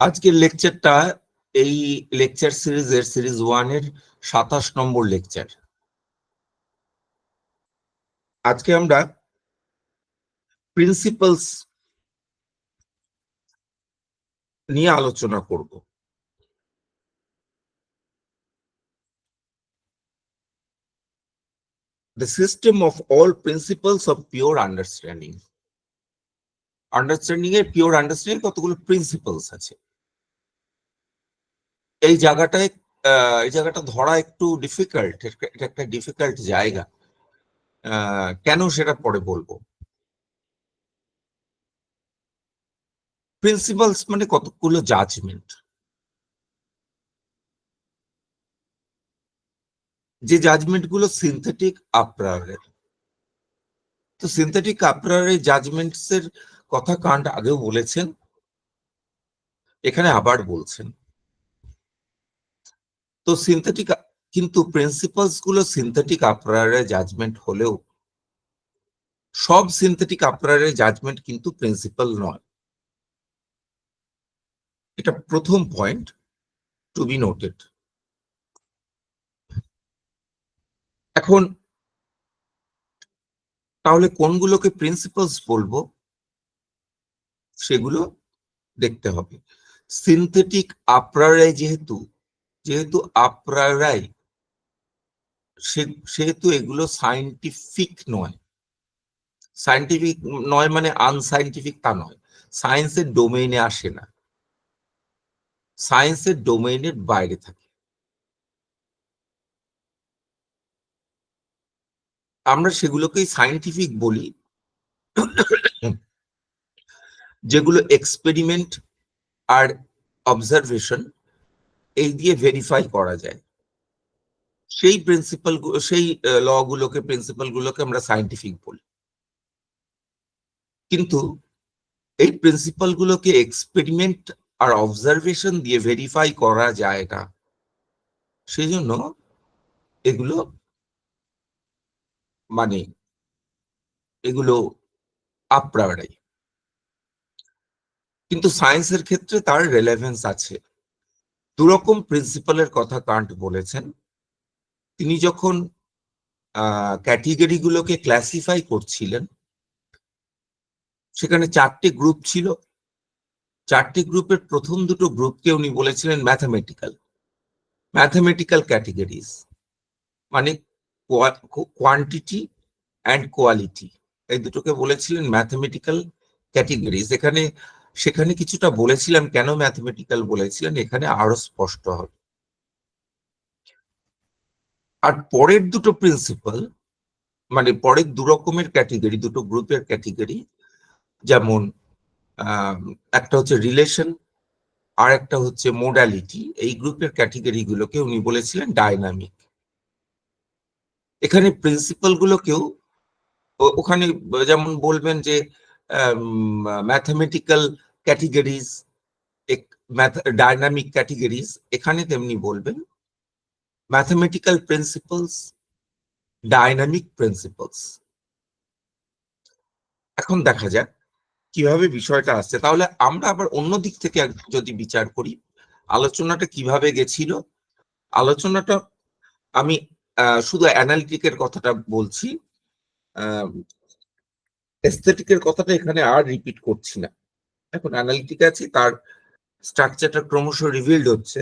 আজকের লেকচারটা এই লেকচার সিরিজের সিরিজ 1 এর 27 নম্বর লেকচার। আজকে আমরা প্রিন্সিপালস নিয়ে আলোচনা করব। The system of all principles of pure understanding. Understanding এর পিওর আন্ডারস্ট্যান্ডিং কতগুলো প্রিন্সিপালস আছে। এই জায়গাটা ধরা একটু ডিফিকাল্ট, এটা একটা ডিফিকাল্ট জায়গা। কেন সেটা পরে বলবো। প্রিন্সিপালস মানে কতগুলো জাজমেন্ট, যে জাজমেন্ট গুলো সিনথেটিক আপ্রায়ারের। তো সিনথেটিক আপ্রায়ারের জাজমেন্টস এর কথা কান্ট আগেও বলেছেন, এখানে আবার বলছেন। তো সিনথেটিক, কিন্তু প্রিন্সিপালস গুলো সিনথেটিক আপ্রায়ারের জাজমেন্ট হলেও সব সিনথেটিক আপ্রায়ারের জাজমেন্ট কিন্তু প্রিন্সিপাল নয়। এটা প্রথম পয়েন্ট টু বি নোটেড। এখন তাহলে কোনগুলোকে প্রিন্সিপালস বলবো সেগুলো দেখতে হবে। সিনথেটিক আপ্রায়ারাই যেহেতু আপ্রায়ারাই, সেহেতু এগুলো সায়েন্টিফিক নয়। সায়েন্টিফিক নয় মানে আনসায়েন্টিফিক তা নয়, সায়েন্সের ডোমেইনে আসে না, সায়েন্সের ডোমেইনের বাইরে থাকে। আমরা সেগুলোকেই সায়েন্টিফিক বলি যেগুলো এক্সপেরিমেন্ট আর অবজারভেশন এই দিয়ে ভেরিফাই করা যায়। সেই প্রিন্সিপাল, সেই ল গুলোকে, প্রিন্সিপাল গুলোকে আমরা সায়েন্টিফিক বলি। কিন্তু এই প্রিন্সিপাল গুলোকে এক্সপেরিমেন্ট আর অবজারভেশন দিয়ে ভেরিফাই করা যায় না, সেই জন্য এগুলো মানে এগুলো আপ্রায়ারাই। কিন্তু সায়েন্সের ক্ষেত্রে তার রেলেভেন্স আছে। দুরকম প্রিন্সিপালের কথা কান্ট বলেছেন। তিনি যখন ক্যাটেগরি গুলোকে ক্লাসিফাই করছিলেন, সেখানে 4টে গ্রুপ ছিল। 4টে গ্রুপের প্রথম দুটো গ্রুপকে উনি বলেছিলেন ম্যাথমেটিক্যাল ক্যাটেগরিজ, মানে কোয়ান্টিটি অ্যান্ড কোয়ালিটি, এই দুটোকে বলেছিলেন ম্যাথমেটিক্যাল ক্যাটেগরিজ। সেখানে কিছুটা বলেছিলাম কেন ম্যাথমেটিক্যাল বলেছিলেন, এখানে আরো স্পষ্ট হবে। আর পরের দুটো প্রিন্সিপাল, মানে পরের দু রকমের ক্যাটেগরি, দুটো গ্রুপের ক্যাটেগরি, যেমন একটা হচ্ছে রিলেশন আর একটা হচ্ছে মোডালিটি, এই গ্রুপের ক্যাটেগরি গুলোকে উনি বলেছিলেন ডায়নামিক। এখানে প্রিন্সিপাল গুলোকেও ওখানে যেমন বলবেন যে ম্যাথমেটিক্যাল ক্যাটেগরিজ, ডায়নামিক ক্যাটেগরিজ, এখানে তেমনি বলবেন ম্যাথমেটিক্যাল প্রিন্সিপালস, ডায়নামিক প্রিন্সিপালস। এখন দেখা যাক কিভাবে বিষয়টা আসছে। তাহলে আমরা আবার অন্য দিক থেকে যদি বিচার করি, আলোচনাটা কিভাবে গেছিল। আলোচনাটা আমি শুধু অ্যানালিটিকের কথাটা বলছি, এস্থেটিকের কথাটা এখানে আর রিপিট করছি না। এখন অ্যানালিটিক আছে, তার স্ট্রাকচারটা ক্রমশ রিভিলড হচ্ছে।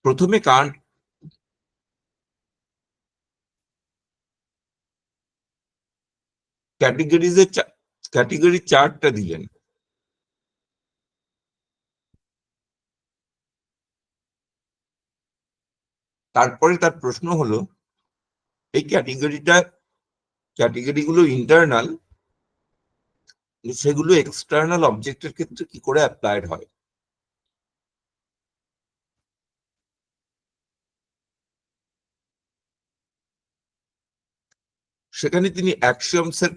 প্রথমে কান্ট ক্যাটেগরি চার্টটা দিলেন। তারপরে তার প্রশ্ন হলো এই ক্যাটেগরিগুলো ইন্টারনাল, সেগুলো এক্সটার্নাল অবজেক্টের ক্ষেত্রে কি করে অ্যাপ্লাইড হয়। সেখানে তিনি অ্যাক্সিওমস এর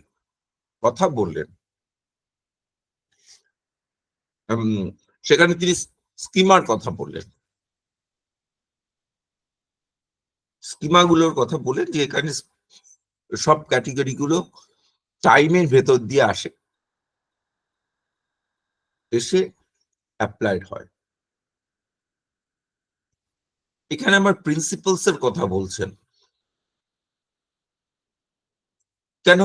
কথা বললেন। সেখানে তিনি স্কিমার কথা বললেন, স্কিমাগুলোর কথা বলেন যে এখানে সব ক্যাটেগরি গুলো টাইমের ভেতর দিয়ে আসে, এসে অ্যাপ্লাইড হয়। এখানে আমার প্রিন্সিপালস এর কথা বলছেন, কেন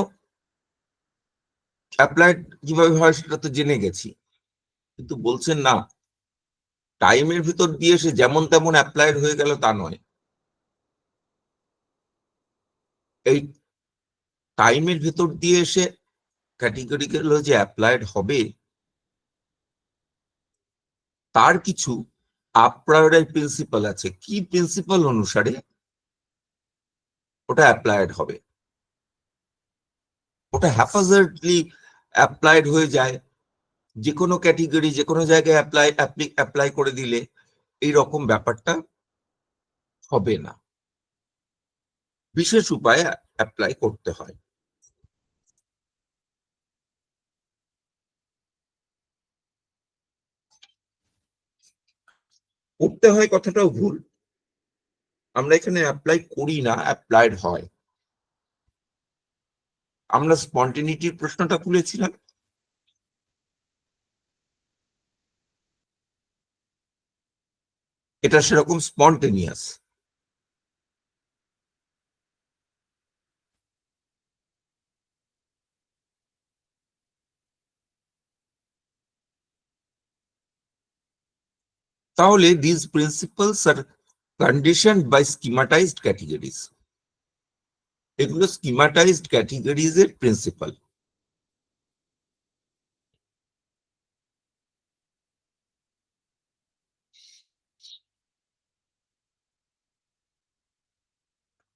অ্যাপ্লাইড কিভাবে হয় সেটা তো জেনে গেছি, কিন্তু বলছেন না টাইমের ভিতর দিয়ে এসে যেমন তেমন অ্যাপ্লাইড হয়ে গেল তা নয়। এই টাইমের ভেতর দিয়ে এসে ক্যাটেগরিক্যাল যে অ্যাপ্লাইড হবে তার কিছু আপ্রায়োরি প্রিন্সিপাল আছে, কি প্রিন্সিপাল অনুসারে ওটা অ্যাপ্লাইড হবে। ওটা হ্যাফাজার্ডলি অ্যাপ্লাইড হয়ে যায়, যে কোনো ক্যাটেগরি যে কোনো জায়গায় অ্যাপ্লাই করে দিলে এই রকম ব্যাপারটা হবে না, বিশেষ উপায়ে অ্যাপ্লাই করতে হয়। করতে হয় কথাটাও ভুল, আমরা এখানে অ্যাপ্লাই করি না, অ্যাপ্লাইড হয়। আমরা স্পন্টেনিটির প্রশ্নটা তুলেছিলাম, এটা সেরকম স্পন্টেনিয়াস। তাহলে this principles are conditioned by schematized categories, এগুলো স্কিমাটাইজড ক্যাটেগরিজ এর প্রিন্সিপাল।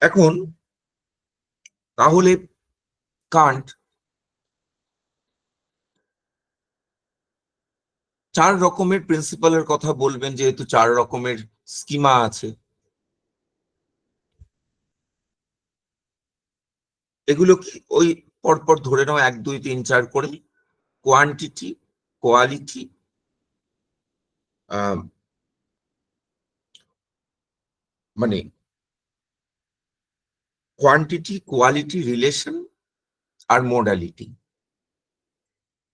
এখন তাহলে কান্ট 4 রকমের প্রিন্সিপালের কথা বলবেন, যেহেতু 4 রকমের স্কিমা আছে। এগুলো কি ওই পরপর ধরে নাও 1 2 3 4 করে, কোয়ান্টিটি, কোয়ালিটি, মানে কোয়ান্টিটি, কোয়ালিটি, রিলেশন আর মোডালিটি।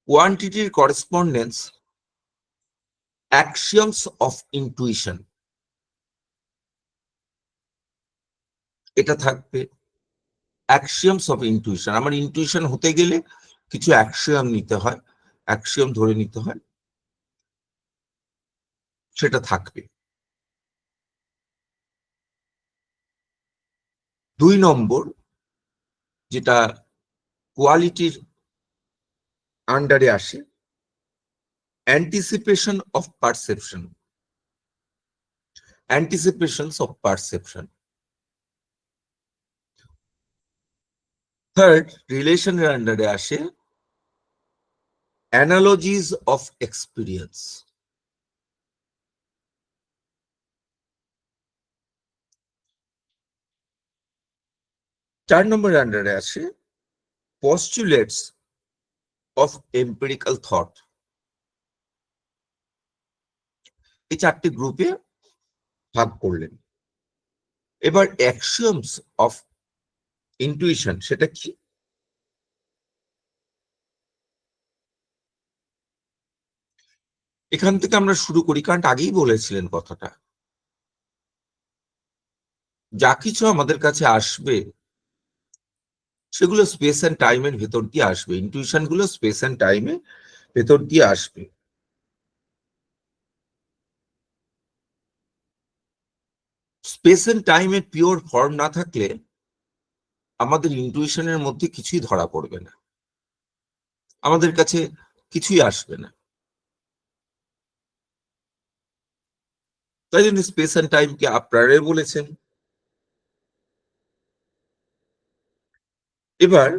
কোয়ান্টিটির করেসপন্ডেন্স অ্যাক্সিয়মস অফ ইনটুইশন, এটা থাকবে অ্যাক্সিয়মস অফ ইনটুইশন। আমার ইনটুইশন হতে গেলে কিছু অ্যাক্সিয়ম নিতে হয়, অ্যাক্সিয়ম ধরে নিতে হয়, সেটা থাকবে। 2 নম্বর, যেটা কোয়ালিটির আন্ডারে আসে, anticipation of perception, anticipations of perception. Third, রিলেশনের আন্ডারে আসে অ্যানালজিস অফ এক্সপিরিয়েন্স। চার নম্বরের আন্ডারে আসে postulates of empirical thought। এই 4টি গ্রুপে ভাগ করলেন। এবার অ্যাক্সিওমস অফ ইনটুইশন সেটা কি? এখান থেকে আমরা শুরু করি, কারণ আগেই বলেছিলেন কথাটা, যা কিছু আমাদের কাছে আসবে সেগুলো স্পেস এন্ড টাইমের ভেতর দিয়ে আসবে, ইনটুইশন গুলো স্পেস এন্ড টাইমের ভেতর দিয়ে আসবে। স্পেস এন্ড টাইমের পিওর ফর্ম না থাকলে আমাদের ইনটুইশনের মধ্যে কিছুই ধরা পড়বে না, আমাদের কাছে কিছুই আসবে না। তাই জন্য স্পেস এন্ড টাইমকে আপনারা বলেছেন। এবার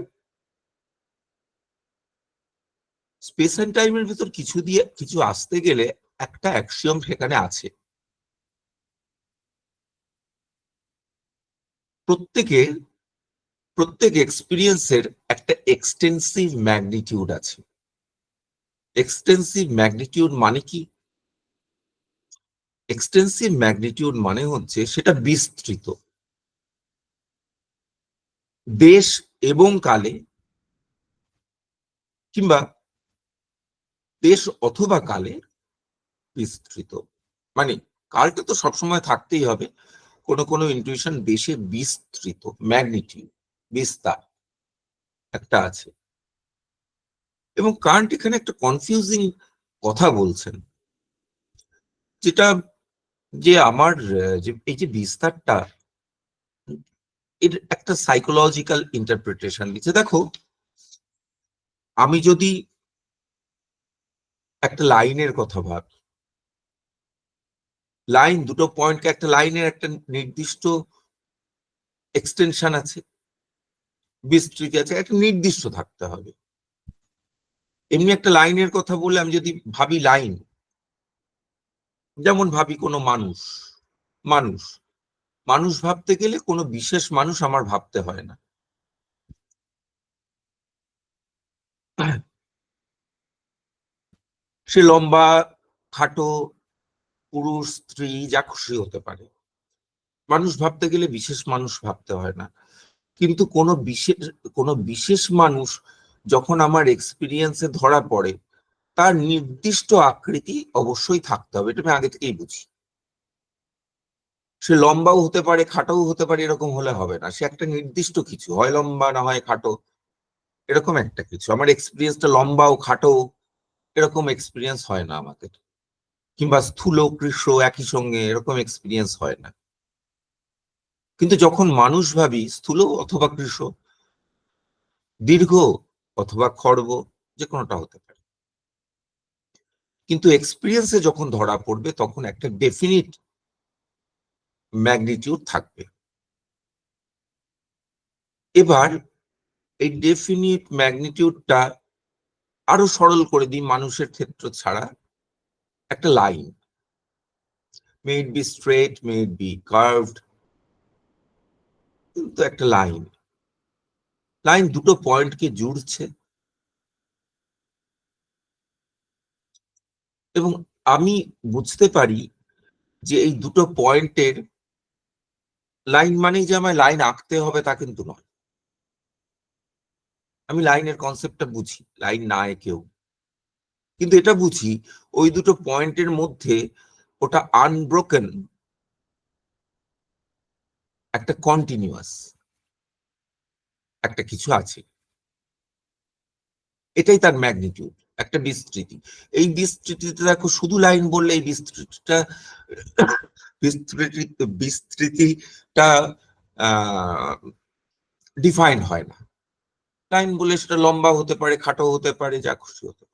স্পেস এন্ড টাইমের ভিতর কিছু দিয়ে কিছু আসতে গেলে একটা অ্যাক্সিওম সেখানে আছে, প্রত্যেক এক্সপিরিয়েন্সের একটা এক্সটেন্সিভ ম্যাগনিটিউড আছে। এক্সটেন্সিভ ম্যাগনিটিউড মানে কি? এক্সটেন্সিভ ম্যাগনিটিউড মানে হচ্ছে সেটা বিস্তৃত, দেশ এবং কালে, কিংবা দেশ অথবা কালে বিস্তৃত। মানে কালটা তো সবসময় থাকতেই হবে, কোনো কোনো ইনটিউশন দেশে বিস্তৃত, ম্যাগনিটিউড, বিস্তার একটা আছে। এবং কান্ট এখানে একটা কনফিউজিং কথা বলছেন, যেটা যে আমার যে এই যে বিস্তারটা, এর একটা সাইকোলজিক্যাল ইন্টারপ্রিটেশন দিচ্ছে। দেখো, আমি যদি একটা লাইনের কথা ভাবি, লাইন দুটো পয়েন্টকে, একটা লাইনের একটা নির্দিষ্ট এক্সটেনশন আছে, বিস্তৃতি আছে, একটা নির্দিষ্ট থাকতে হবে। এমনি একটা লাইনের কথা বলে আমি যদি ভাবি লাইন, যেমন ভাবি কোনো মানুষ, মানুষ মানুষ ভাবতে গেলে কোনো বিশেষ মানুষ আমার ভাবতে হয় না। সে লম্বা, খাটো, পুরুষ, স্ত্রী, যা খুশি হতে পারে। মানুষ ভাবতে গেলে বিশেষ মানুষ ভাবতে হয় না। কিন্তু কোনো বিশেষ মানুষ যখন আমার এক্সপিরিয়েন্সে ধরা পড়ে, তার নির্দিষ্ট আকৃতি অবশ্যই থাকতে হবে, এটা আমি আগে থেকেই বুঝি। সে লম্বাও হতে পারে, খাটোও হতে পারে, এরকম হলে হবে না। সে একটা নির্দিষ্ট কিছু, হয় লম্বা না হয় খাটো, এরকম একটা কিছু। আমার এক্সপিরিয়েন্সটা লম্বা ও খাটো এরকম এক্সপিরিয়েন্স হয় না আমাদের, কিংবা স্থূল কৃষ্ণ একই সঙ্গে এরকম এক্সপিরিয়েন্স হয় না। কিন্তু যখন মানুষ ভাবি, স্থূল অথবা কৃষ্ণ, দীর্ঘ অথবা খর্ব, যে কোনোটা হতে পারে। কিন্তু এক্সপিরিয়েন্সে যখন ধরা পড়বে, তখন একটা ডেফিনিট ম্যাগনিটিউড থাকবে। এবার এই ডেফিনিট ম্যাগনিটিউডটা আরো সরল করে দিই, মানুষের ক্ষেত্র ছাড়া। একটা line, May it be straight, May it be curved, কিন্তু একটা লাইন, লাইন দুটো পয়েন্টকে জুড়ছে। এবং আমি বুঝতে পারি যে এই দুটো পয়েন্টের, লাইন মানেই যে আমায় লাইন আঁকতে হবে তা কিন্তু নয়। আমি লাইনের কনসেপ্টটা বুঝি, লাইন না এঁকেও। কিন্তু এটা বুঝি, ওই দুটো পয়েন্টের মধ্যে ওটা আনব্রোকেন, একটা কন্টিনিউয়াস একটা কিছু আছে। এটাই তার ম্যাগনিটিউড, একটা বিস্তৃতি। এই বিস্তৃতিটা দেখো, শুধু লাইন বললে এই বিস্তৃতিটা, বিস্তৃতিটা ডিফাইন হয় না। লাইন বলে সেটা লম্বা হতে পারে, খাটো হতে পারে, যা খুশি হতে পারে।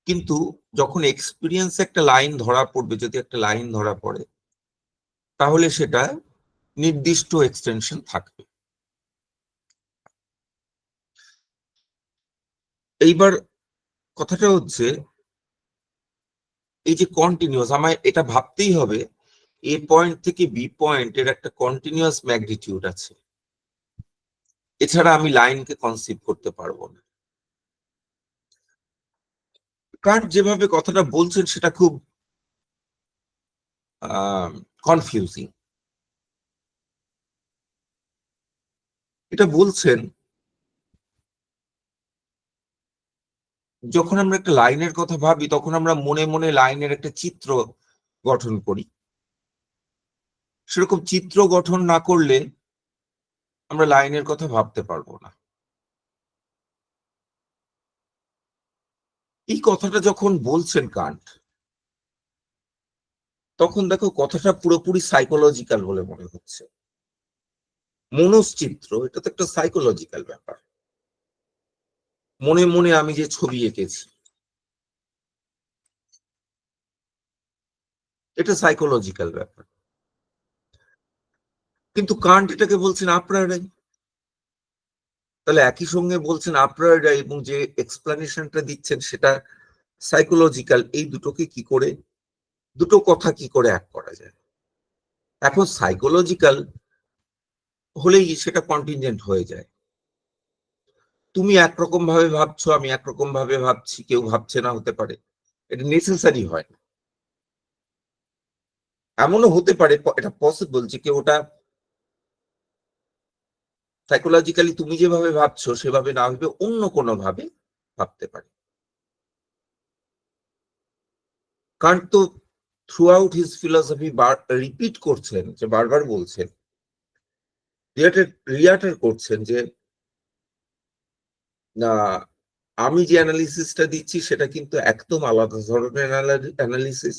কিন্তু যখন এক্সপিরিয়েন্স একটা লাইন ধরা পড়বে, যদি একটা লাইন ধরা পড়ে, তাহলে সেটা নির্দিষ্ট এক্সটেনশন থাকবে। এইবার কথাটা হচ্ছে, এই যে কন্টিনিউয়াস, আমায় এটা ভাবতেই হবে, এ পয়েন্ট থেকে বি পয়েন্টের একটা কন্টিনিউয়াস ম্যাগনিটিউড আছে, এছাড়া আমি লাইনকে কনসিভ করতে পারবো না। কান্ট যেভাবে কথাটা বলছেন সেটা খুব কনফিউজিং। এটা বলছেন, যখন আমরা একটা লাইনের কথা ভাবি, তখন আমরা মনে মনে লাইনের একটা চিত্র গঠন করি। সেরকম চিত্র গঠন না করলে আমরা লাইনের কথা ভাবতে পারবো না। এই কথাটা যখন বলছেন কান্ট, তখন দেখো কথাটা পুরোপুরি সাইকোলজিক্যাল বলে মনে হচ্ছে। মনশ্চিত্র, এটা তো একটা সাইকোলজিক্যাল ব্যাপার। মনে মনে আমি যে ছবি এঁকেছি, এটা সাইকোলজিক্যাল ব্যাপার। কিন্তু কান্ট এটাকে বলছেন আপ্রায়রাই। তাহলে একই সঙ্গে বলছেন আপ্রায়রাই, এবং যে এক্সপ্লানেশনটা দিচ্ছেন সেটা সাইকোলজিক্যাল। এই দুটোকে কি করে, দুটো কথা কি করে এক করা যায়? এখন সাইকোলজিক্যাল হলেই সেটা কন্টিনজেন্ট হয়ে যায়। তুমি একরকম ভাবে ভাবছো, আমি একরকম ভাবে ভাবছি, কেউ ভাবছে না, হতে পারে। এটা নেসেসারি হয় না। এমনও হতে পারে, এটা পসিবল যে কেউ ওটা সাইকোলজিক্যালি তুমি যেভাবে ভাবছো সেভাবে না ভেবে অন্য কোনো ভাবে ভাবতে পারে। কারণ তো through out his philosophy repeat করছেন, যে বারবার বলছেন, রিয়াটার করছেন যে না, আমি যে অ্যানালিসিসটা দিচ্ছি সেটা কিন্তু একদম আলাদা ধরনের অ্যানালিসিস।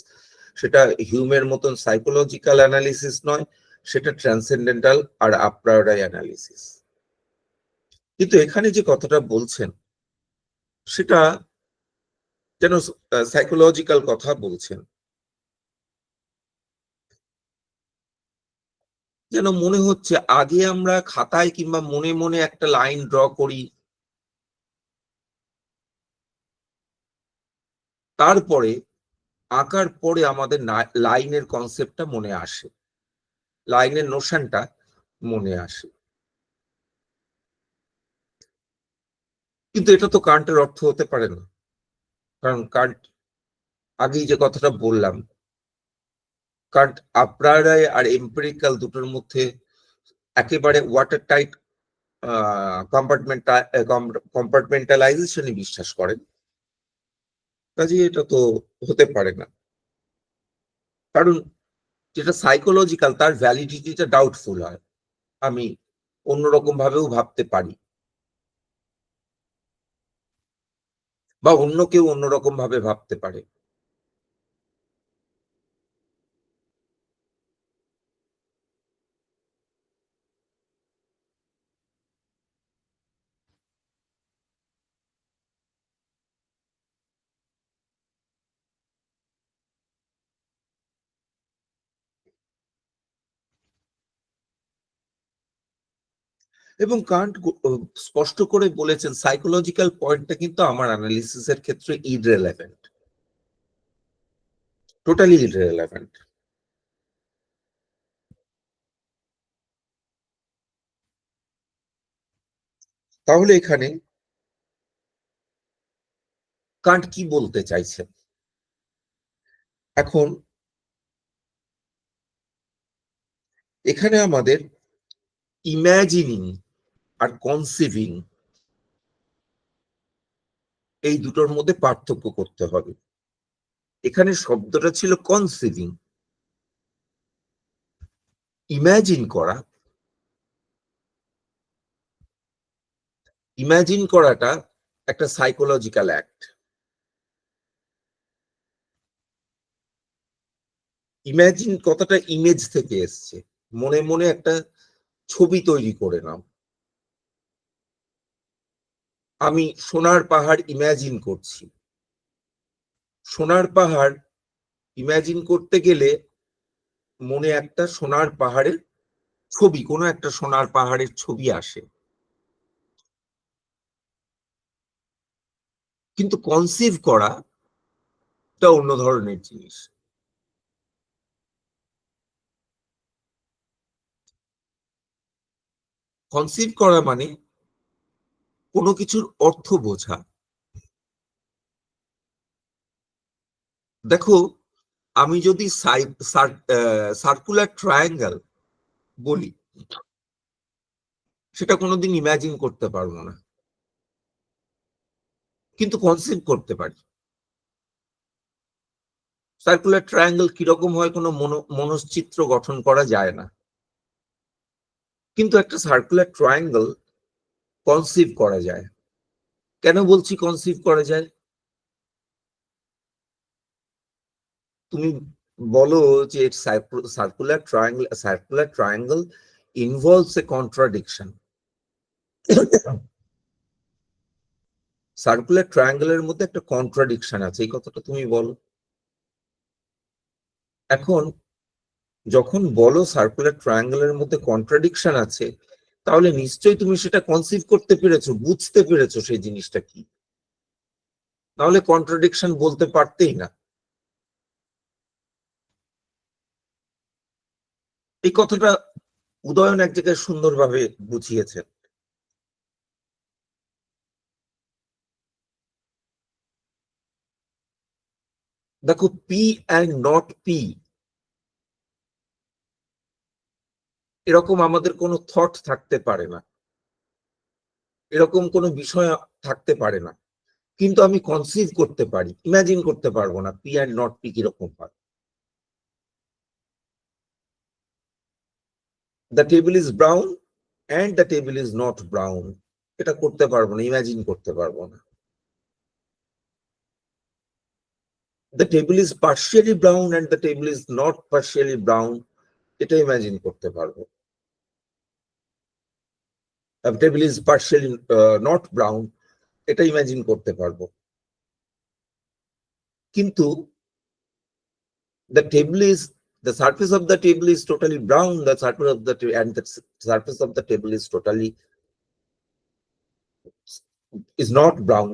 সেটা হিউমের মতন সাইকোলজিক্যাল অ্যানালিসিস নয়, সেটা ট্রান্সেন্ডেন্টাল আর আপ্রায়োরাই অ্যানালিসিস। কিন্তু এখানে যে কথাটা বলছেন সেটা যেন সাইকোলজিক্যাল কথা বলছেন, যেন মনে হচ্ছে আগে আমরা খাতায় কিংবা মনে মনে একটা লাইন ড্র করি, তারপরে আঁকার পরে আমাদের লাইনের কনসেপ্টটা মনে আসে, লাইনের নোশনটা মনে আসে। কিন্তু এটা তো কান্টের অর্থ হতে পারে না। কারণ কান্ট, আগেই যে কথাটা বললাম, কান্ট আপ্রায়োরাই আর এম্পিরিক্যাল দুটোর মধ্যে একেবারে ওয়াটার টাইট কম্পার্টমেন্টালাইজেশনে বিশ্বাস করেন। কাজে এটা তো হতে পারে না। কারণ যেটা সাইকোলজিক্যাল তার ভ্যালিডিটিটা ডাউটফুল হয়। আমি অন্যরকম ভাবেও ভাবতে পারি, বা অন্য কেউ অন্যরকম ভাবে ভাবতে পারে। এবং কান্ট স্পষ্ট করে বলেছেন সাইকোলজিক্যাল পয়েন্টটা কিন্তু আমার অ্যানালিসিসের ক্ষেত্রে ইররেলেভেন্ট, টোটালি ইররেলেভেন্ট। তাহলে এখানে কান্ট কি বলতে চাইছেন? এখন এখানে আমাদের ইম্যাজিনিং আর কনসিভিং এই দুটোর মধ্যে পার্থক্য করতে হবে। এখানে শব্দটা ছিল কনসিভিং। ইম্যাজিন করা, ইম্যাজিন করাটা একটা সাইকোলজিক্যাল অ্যাক্ট। ইম্যাজিন কথাটা ইমেজ থেকে এসছে, মনে মনে একটা ছবি তৈরি করে নাও। আমি সোনার পাহাড় ইম্যাজিন করছি। সোনার পাহাড় ইম্যাজিন করতে গেলে মনে একটা সোনার পাহাড়ের ছবি, কোনো একটা সোনার পাহাড়ের ছবি আসে। কিন্তু কনসিভ করা টা অন্য ধরনের জিনিস। কনসিভ করা মানে কোনো কিছুর অর্থ বোঝা। দেখো, আমি যদি সার্কুলার ট্রায়াঙ্গেল বলি, সেটা কোনোদিন ইমাজিন করতে পারবো না, কিন্তু কনসিভ করতে পারি। সার্কুলার ট্রায়াঙ্গেল কিরকম হয় কোনো মনশ্চিত্র গঠন করা যায় না, কিন্তু একটা সার্কুলার ট্রায়াঙ্গেল কনসিভ করা যায়। কেন বলছি কনসিভ করা যায়? তুমি বলো যে সার্কুলার ট্রায়াঙ্গেল ইনভলভস এ কন্ট্রাডিকশন। সার্কুলার ট্রায়াঙ্গেলের মধ্যে একটা কন্ট্রাডিকশন আছে, এই কথাটা তুমি বলো। এখন যখন বলো সার্কুলার ট্রায়াঙ্গেলের মধ্যে কন্ট্রাডিকশন আছে, তাহলে নিশ্চয়ই তুমি সেটা কনসিভ করতে পেরেছো, বুঝতে পেরেছো সেই জিনিসটা কি। তাহলে কন্ট্রাডিকশন বলতে পারতেই না। এই কথাটা উদয়ন এক জায়গায় সুন্দরভাবে বুঝিয়েছেন। দেখো, পি অ্যান্ড নট পি, এরকম আমাদের কোনো থট থাকতে পারে না, এরকম কোনো বিষয় থাকতে পারে না, কিন্তু আমি কনসিভ করতে পারি, ইমাজিন করতে পারবো না পি অ্যান্ড নট পি কিরকম হয়। The table is brown and the table is not brown, এটা করতে পারবো না, ইমাজিন করতে পারবো না। The table is partially brown and the table is not partially brown, এটা ইমাজিন করতে পারবো। Table is partially not brown, এটা ইমাজিন করতে পারবো। কিন্তু the table is the surface of the table is totally brown, the surface of the and the surface of the table is totally is not brown,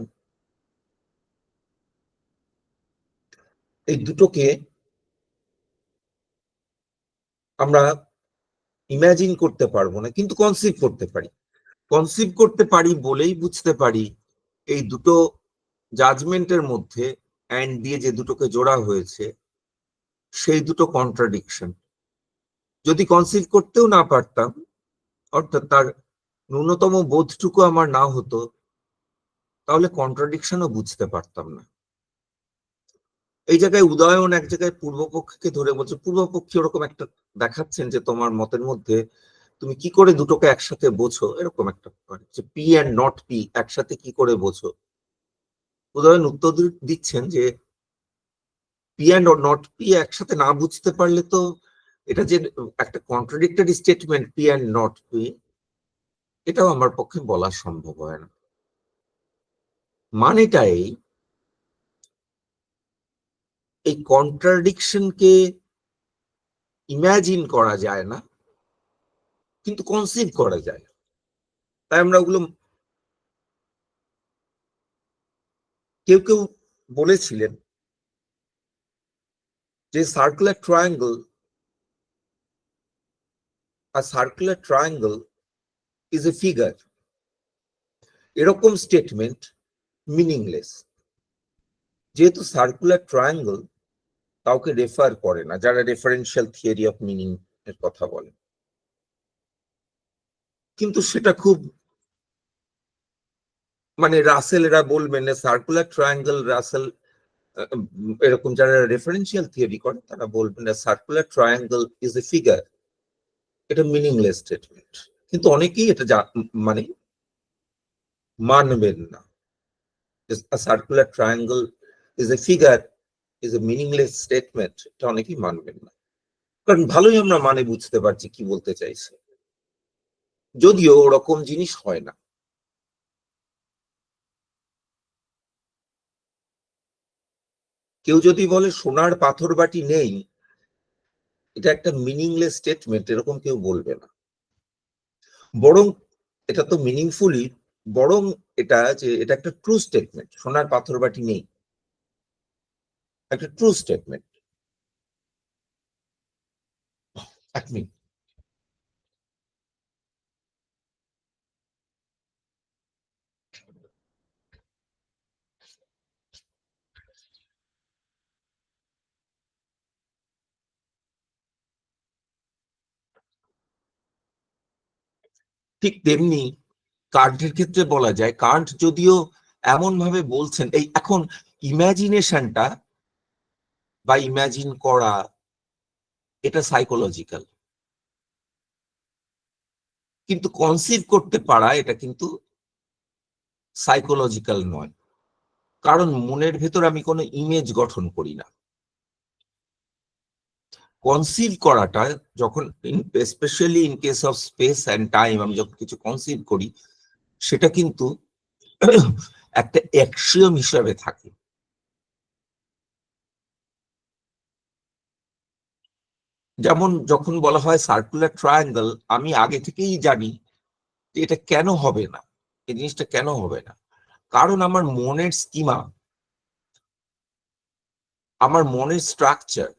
এই দুটোকে আমরা imagine করতে পারবো না, কিন্তু কনসিভ করতে পারি। কনসিভ করতে পারি বলেই বুঝতে পারি এই দুটো জাজমেন্টের মধ্যে অ্যান্ড দিয়ে যে দুটোকে জোড়া হয়েছে সেই দুটো কন্ট্রাডিকশন। যদি কনসিভ করতেও না পারতাম, অর্থাৎ তার ন্যূনতম বোধটুকু আমার না হতো, তাহলে কন্ট্রাডিকশনও বুঝতে পারতাম না। এই জায়গায় উদয়ন এক জায়গায় পূর্বপক্ষকে ধরে বলছে, পূর্বপক্ষী ওরকম একটা দেখাচ্ছেন যে তোমার মতের মধ্যে তুমি কি করে দুটোকে একসাথে বোঝো, এরকম একটা যে পি অ্যান্ড নট পি একসাথে কি করে বোঝো। উদয়ন উত্তর দিচ্ছেন যে পি অ্যান্ড নট পি একসাথে না বুঝতে পারলে তো এটা যে একটা contradictory statement P and not P, এটাও আমার পক্ষে বলা সম্ভব হয় না। মানেটাই এই কন্ট্রাডিকশনকে ইমাজিন করা যায় না, কিন্তু কনসিভ করা যায়। তাই আমরা ওগুলো, কেউ কেউ বলেছিলেন যে circular triangle, a circular triangle is a figure, এরকম স্টেটমেন্ট মিনিংলেস, যেহেতু সার্কুলার ট্রায়াঙ্গল কাউকে রেফার করে না, যারা রেফারেন্সিয়াল থিওরি অফ মিনিং এর কথা বলে। কিন্তু সেটা খুব মানে রাসেল এরা বলবেন সার্কুলার ট্রায়াঙ্গল, রাসেল এরকম যারা রেফারেন্সিয়াল থিওরি করে তারা বলবেন circular triangle is a figure, এটা মিনিংলেস স্টেটমেন্ট। কিন্তু অনেকেই এটা মানে মানবেন না। A circular triangle is a figure, is a meaningless statement, এটা অনেকেই মানবেন না, কারণ ভালোই আমরা মানে বুঝতে পারছি কি বলতে চাইছে, যদিও ওরকম জিনিস হয় না। কেউ যদি বলে সোনার পাথর বাটি নেই, এটা একটা মিনিংলেস স্টেটমেন্ট, এরকম কেউ বলবে না। বরং এটা তো মিনিংফুলি, বরং এটা যে এটা একটা ট্রু স্টেটমেন্ট, সোনার পাথর বাটি নেই, একটা ট্রু স্টেটমেন্ট। এক মিনিট, ঠিক তেমনি কান্টের ক্ষেত্রে বলা যায়, কান্ট যদিও এমন ভাবে বলছেন, এই এখন ইমাজিনেশনটা বা ইমাজিন করা এটা সাইকোলজিক্যাল, কিন্তু কনসিভ করতে পারা এটা কিন্তু সাইকোলজিক্যাল নয়, কারণ মনের ভেতর আমি কোনো ইমেজ গঠন করি না। কনসিভ করাটা যখন, specially in case of speech and time, আমি যখন কিছু কনসিভ করি সেটা কিন্তু একটা অ্যাক্সিওম হিসাবে থাকে। যেমন যখন বলা হয় সার্কুলার ট্রায়াঙ্গেল, আমি আগে থেকেই জানি যে এটা কেন হবে না, এই জিনিসটা কেন হবে না, কারণ আমার মনের স্কিমা, আমার মনের স্ট্রাকচার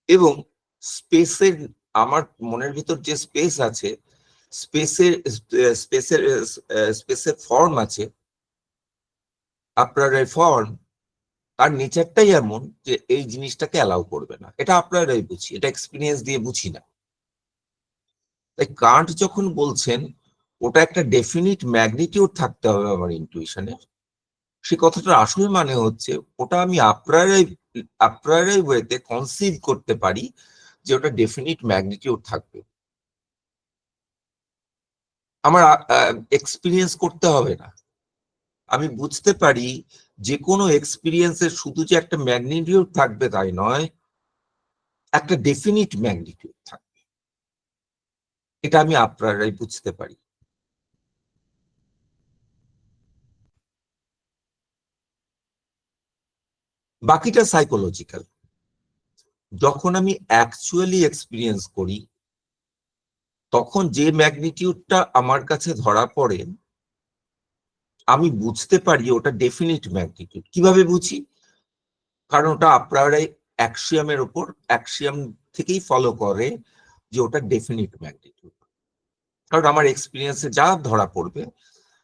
এবং স্পেসের, আমার মনের ভিতর যে স্পেস আছে, স্পেসের স্পেসের স্পেসের ফর্ম আছে, আপনার এই ফর্ম তার নেচারটাই এমন যে এই জিনিসটাকে অ্যালাউ করবে না। এটা আপনারাই বুঝি, এটা এক্সপিরিয়েন্স দিয়ে বুঝি না। তাই কান্ট যখন বলছেন ওটা একটা ডেফিনিট ম্যাগনিটিউড থাকতে হবে আমার ইনটুইশনের, সে কথাটার আসল মানে হচ্ছে ওটা আমি আপনারাই ওয়েতে কনসিভ করতে পারি যে ওটা ডেফিনিট ম্যাগনিটিউড থাকবে। আমার এক্সপিরিয়েন্স করতে হবে না, আমি বুঝতে পারি যে কোনো এক্সপিরিয়েন্সের শুধু যে একটা ম্যাগনিটিউড থাকবে তাই নয়, একটা ডেফিনিট ম্যাগনিটিউড থাকবে। এটা আমি আপনারাই বুঝতে পারি। বাকিটা সাইকোলজিক্যাল। যখন আমি অ্যাকচুয়ালি এক্সপিরিয়েন্স করি তখন যে ম্যাগনিটিউডটা আমার কাছে ধরা পড়ে আমি বুঝতে পারি ওটা ডেফিনিট ম্যাগনিটিউড। কিভাবে বুঝি? কারণ ওটা আপনারাই অ্যাক্সিয়ামের উপর, অ্যাক্সিয়াম থেকেই ফলো করে যে ওটা ডেফিনিট ম্যাগনিটিউড। কারণ আমার এক্সপিরিয়েন্সে যা ধরা পড়বে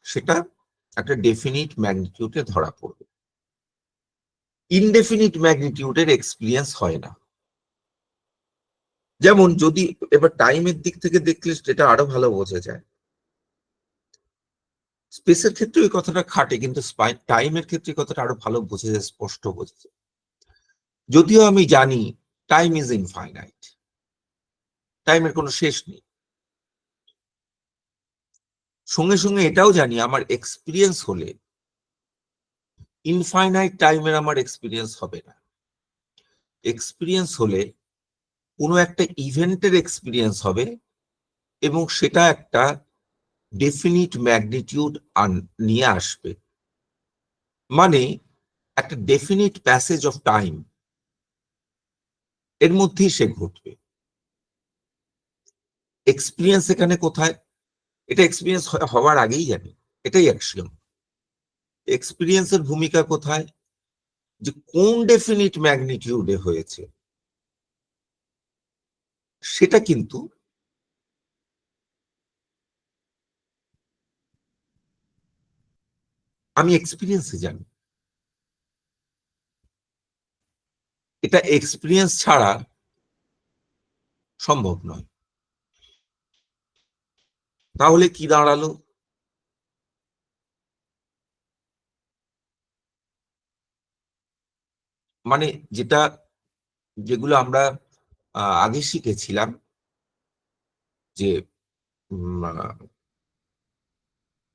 সেটা একটা ডেফিনিট ম্যাগনিটিউডে ধরা পড়বে। ইনডেফিনিট ম্যাগনিটিউডের এক্সপিরিয়েন্স হয় না। যেমন যদি এবার টাইমের দিক থেকে দেখলে সেটা আরো ভালো বোঝা যায়। স্পেসের ক্ষেত্রে ওই কথাটা খাটে, কিন্তু টাইমের ক্ষেত্রে কথাটা আরো ভালো বোঝা যায়, স্পষ্ট বোঝা যায়। যদিও আমি জানি টাইম ইজ ইনফাইনাইট, টাইমের কোনো শেষ নেই, সঙ্গে সঙ্গে এটাও জানি আমার এক্সপিরিয়েন্স হলে ইনফাইনাইট টাইমের আমার এক্সপিরিয়েন্স হবে না। এক্সপিরিয়েন্স হলে কোনো একটা ইভেন্টের এক্সপিরিয়েন্স হবে এবং সেটা একটা ডেফিনিট ম্যাগনিটিউড নিয়ে আসবে, মানে একটা ডেফিনিট প্যাসেজ অফ টাইম এর মধ্যেই সে ঘটবে। এক্সপিরিয়েন্স এখানে কোথায়? এটা এক্সপিরিয়েন্স হওয়ার আগেই জানি, এটাই অ্যাকশন। এক্সপিরিয়েন্সের ভূমিকা কোথায়? যে কোন ডেফিনিট ম্যাগনিটিউডে হয়েছে সেটা কিন্তু আমি এক্সপিরিয়েন্সে জানি। এটা এক্সপিরিয়েন্স ছাড়া সম্ভব নয়। তাহলে কি দাঁড়ালো? মানে যেগুলো আমরা আগে শিখেছিলাম যে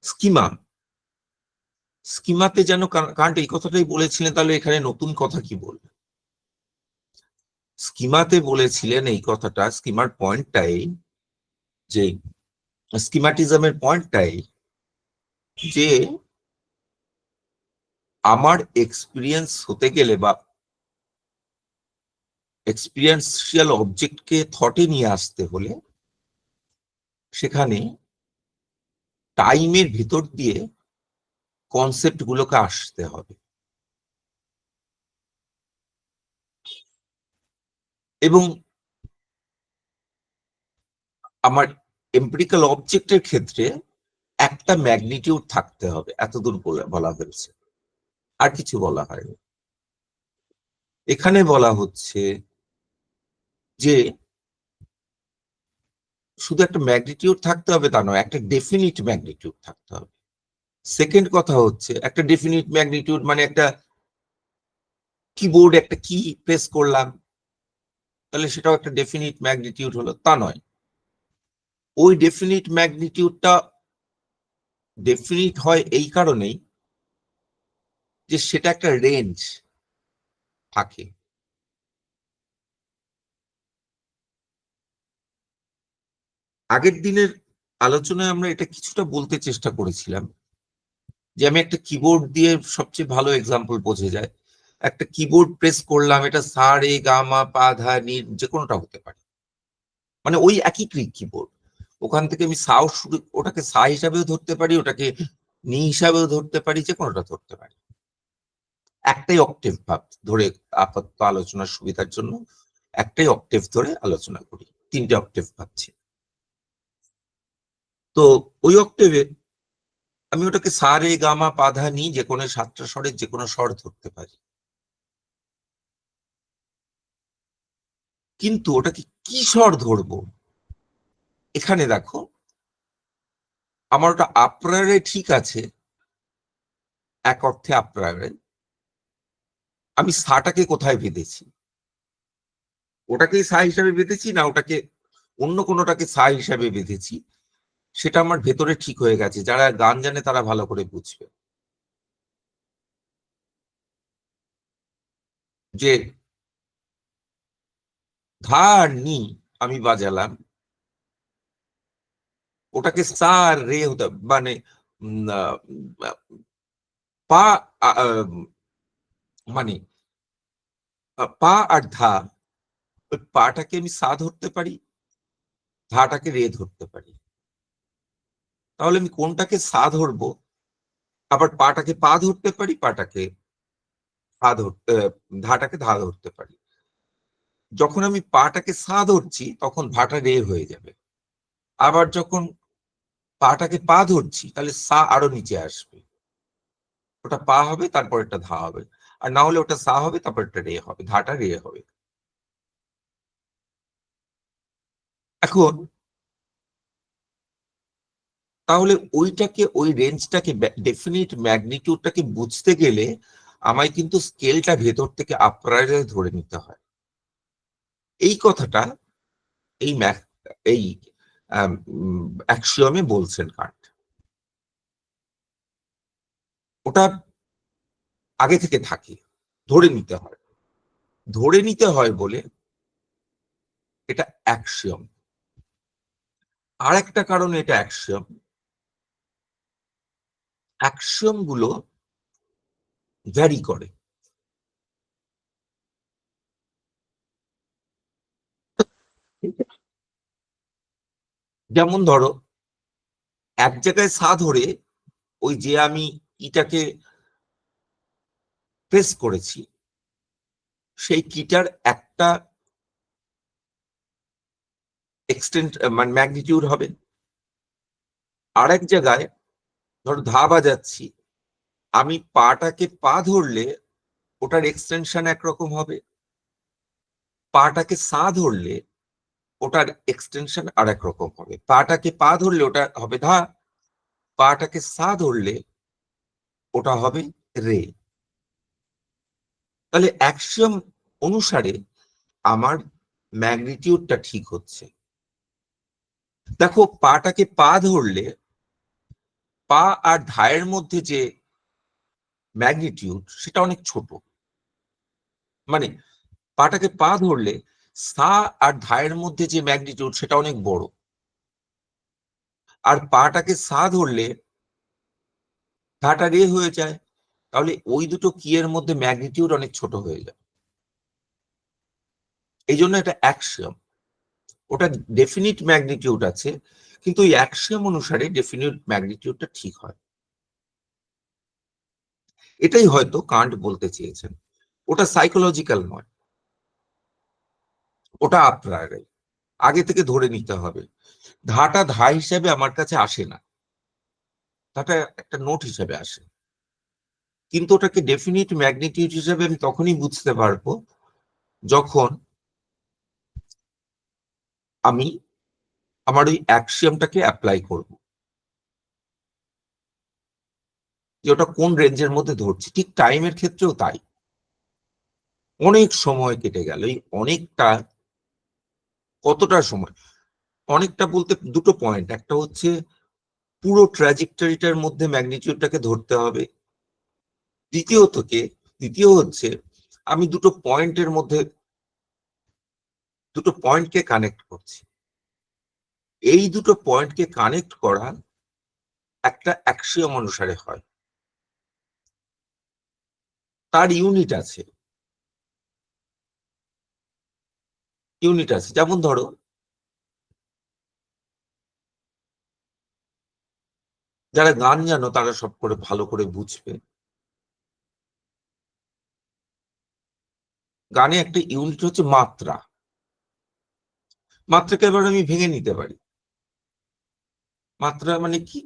স্কিমা, স্কিমাতে যেন কান্ট এই কথাটাই বলেছিলেন, তাহলে এখানে নতুন কথা কি বলবেন? স্কিমাতে বলেছিলেন এই কথাটা, স্কিমার পয়েন্টটাই যে স্কিমাটিজমের পয়েন্টটাই যে আমার এক্সপিরিয়েন্স হতে গেলে বা এক্সপিরিয়েন্সিয়াল অবজেক্টকে থটে নিয়ে আসতে হলে সেখানে টাইমের ভিতর দিয়ে কনসেপ্ট গুলোকে আসতে হবে। এবং আমার এমপিরিক্যাল অবজেক্টের ক্ষেত্রে একটা ম্যাগনিটিউড থাকতে হবে, এতদূর বলা হয়েছে, আর কিছু বলা হয়নি। এখানে বলা হচ্ছে যে শুধু একটা ম্যাগনিটিউড থাকতে হবে তা নয়, একটা ডেফিনিট ম্যাগনিটিউড থাকতে হবে। সেকেন্ড কথা হচ্ছে একটা ডেফিনিট ম্যাগনিটিউড মানে একটা কিবোর্ড একটা কি প্রেস করলাম তাহলে সেটাও একটা ডেফিনিট ম্যাগনিটিউড হলো, তা নয়। ওই ডেফিনিট ম্যাগনিটিউডটা ডেফিনিট হয় এই কারণেই যে সেটা একটা রেঞ্জ থাকে। আগের দিনের আলোচনায় আমরা এটা কিছুটা বলতে চেষ্টা করেছিলাম যে আমি একটা কিবোর্ড দিয়ে সবচেয়ে ভালো এক্সাম্পল বোঝা যায়। একটা কিবোর্ড প্রেস করলাম, এটা সা রে গা মা পা ধা নি যে কোনোটা হতে পারে, মানে ওই একই কিবোর্ড। ওখান থেকে আমি সাও শুরু, ওটাকে সা হিসাবেও ধরতে পারি, ওটাকে নি হিসাবেও ধরতে পারি, যে কোনোটা ধরতে পারি। একটাই অক্টেভ ভাব ধরে আপাতত আলোচনার সুবিধার জন্য একটাই অক্টেভ ধরে আলোচনা করি, তিনটে অক্টেভ ভাবছি। তো ওই অক্টেভে আমি ওটাকে সা রে গা মা পা ধা নি যে কোনো সাতটা স্বরের যে কোনো স্বর ধরতে পারি। কিন্তু ওটাকে কি স্বর ধরবো, এখানে দেখো আমার ওটা আপ্রায়রে ঠিক আছে, এক অর্থে আপ্রায়রে। আমি সাটাকে কোথায় বেঁধেছি, ওটাকেই সা হিসাবে বেঁধেছি না ওটাকে অন্য কোনোটাকে সা হিসাবে বেঁধেছি, সেটা আমার ভেতরে ঠিক হয়ে গেছে। যারা গান জানে তারা ভালো করে বুঝবে যে ধা আর নি আমি বাজালাম, ওটাকে সা আর রে হতে মানে পা মানে পা আর ধা, ওই পাটাকে আমি সা ধরতে পারি, ধাটাকে রে ধরতে পারি। তাহলে আমি কোনটাকে সা ধরবো, আবার পাটাকে পা ধরতে পারি, পাটাকে ধা ধরতে, ধাটাকে ধা ধরতে পারি। যখন আমি পাটাকে সা ধরছি তখন ধাটা রে হয়ে যাবে, আবার যখন পাটাকে পা ধরছি তাহলে সা আরো নিচে আসবে, ওটা পা হবে তারপর একটা ধা হবে, আর না হলে ওটা সা হবে তারপর একটা রে হবে, ধাটা রে হবে। এখন তাহলে ওইটাকে ওই রেঞ্জটাকে ডেফিনিট ম্যাগনিটিউডটাকে বুঝতে গেলে আমায় কিন্তু স্কেলটা ভেতর থেকে আপ্রায়রে ধরে নিতে হয়। এই কথাটা এই এই অ্যাক্সিওমে বলছেন কান্ট। ওটা আগে থেকে থাকে, ধরে নিতে হয়, ধরে নিতে হয় বলে এটা অ্যাক্সিওম। আর একটা কারণে এটা অ্যাক্সিওম, অ্যাক্সিওম গুলো ভ্যারি করে। যেমন ধরো এক জায়গায় সা ধরে ওই যে আমি ইটাকে প্রেস করেছি সেই কিটার একটা এক্সটেন্ট মানে ম্যাগনিটিউড হবে, আর এক জায়গায় ধরো ধা বাজাচ্ছি, আমি পাটাকে পা ধরলে ওটার এক্সটেনশন একরকম হবে, পাটাকে সা ধরলে ওটার এক্সটেনশন আর এক রকম হবে, পাটাকে পা ধরলে ওটা হবে ধা, পাটাকে সা ধরলে ওটা হবে রে। তাহলে অ্যাক্সিওম অনুসারে আমার ম্যাগনিটিউডটা ঠিক হচ্ছে। দেখো পাটাকে পা ধরলে পা আর ধায়ের মধ্যে যে ম্যাগনিটিউড সেটা অনেক ছোট, মানে পাটাকে পা ধরলে সা আর ধায়ের মধ্যে যে ম্যাগনিটিউড সেটা অনেক বড়, আর পাটাকে সা ধরলে ধাটা রে হয়ে যায়, তাহলে ওই দুটো কি এর মধ্যে ম্যাগনিটিউড অনেক ছোট হয়ে যায়। এই জন্য এটা অ্যাক্সিওম, ওটা ডেফিনিট ম্যাগনিটিউড আছে কিন্তু ওই অ্যাক্সিওম অনুসারে ডেফিনিট ম্যাগনিটিউডটা ঠিক হয়। এটাই হয়তো কান্ট বলতে চেয়েছেন, ওটা সাইকোলজিক্যাল নয়, ওটা আপ্রায়রে আগে থেকে ধরে নিতে হবে। ধাটা ধা হিসেবে আমার কাছে আসে না, ধাটা একটা নোট হিসেবে আসে, কিন্তু ওটাকে ডেফিনিট ম্যাগনিটিউড হিসেবে আমি তখনই বুঝতে পারবো যখন আমি আমার ওই অ্যাক্সিয়ামটাকে অ্যাপ্লাই করব, যে ওটা কোন রেঞ্জের মধ্যে ধরছি। ঠিক টাইমের ক্ষেত্রেও তাই, অনেক সময় কেটে গেল, এই অনেকটা কতটা সময়, অনেকটা বলতে দুটো পয়েন্ট, একটা হচ্ছে পুরো ট্র্যাজেক্টরিটার মধ্যে ম্যাগনিটিউডটাকে ধরতে হবে, দ্বিতীয় হচ্ছে আমি দুটো পয়েন্টের মধ্যে দুটো পয়েন্টকে কানেক্ট করছি, এই দুটো পয়েন্টকে কানেক্ট করা একটা অ্যাক্সিওম অনুসারে হয়, তার ইউনিট আছে। যেমন ধরো যারা গান জানো তারা সব করে ভালো করে বুঝবে, গানে একটা ইউনিট হচ্ছে মাত্রা, মাত্রাকে এবার আমি ভেঙে নিতে পারি। মাত্রা মানে কি,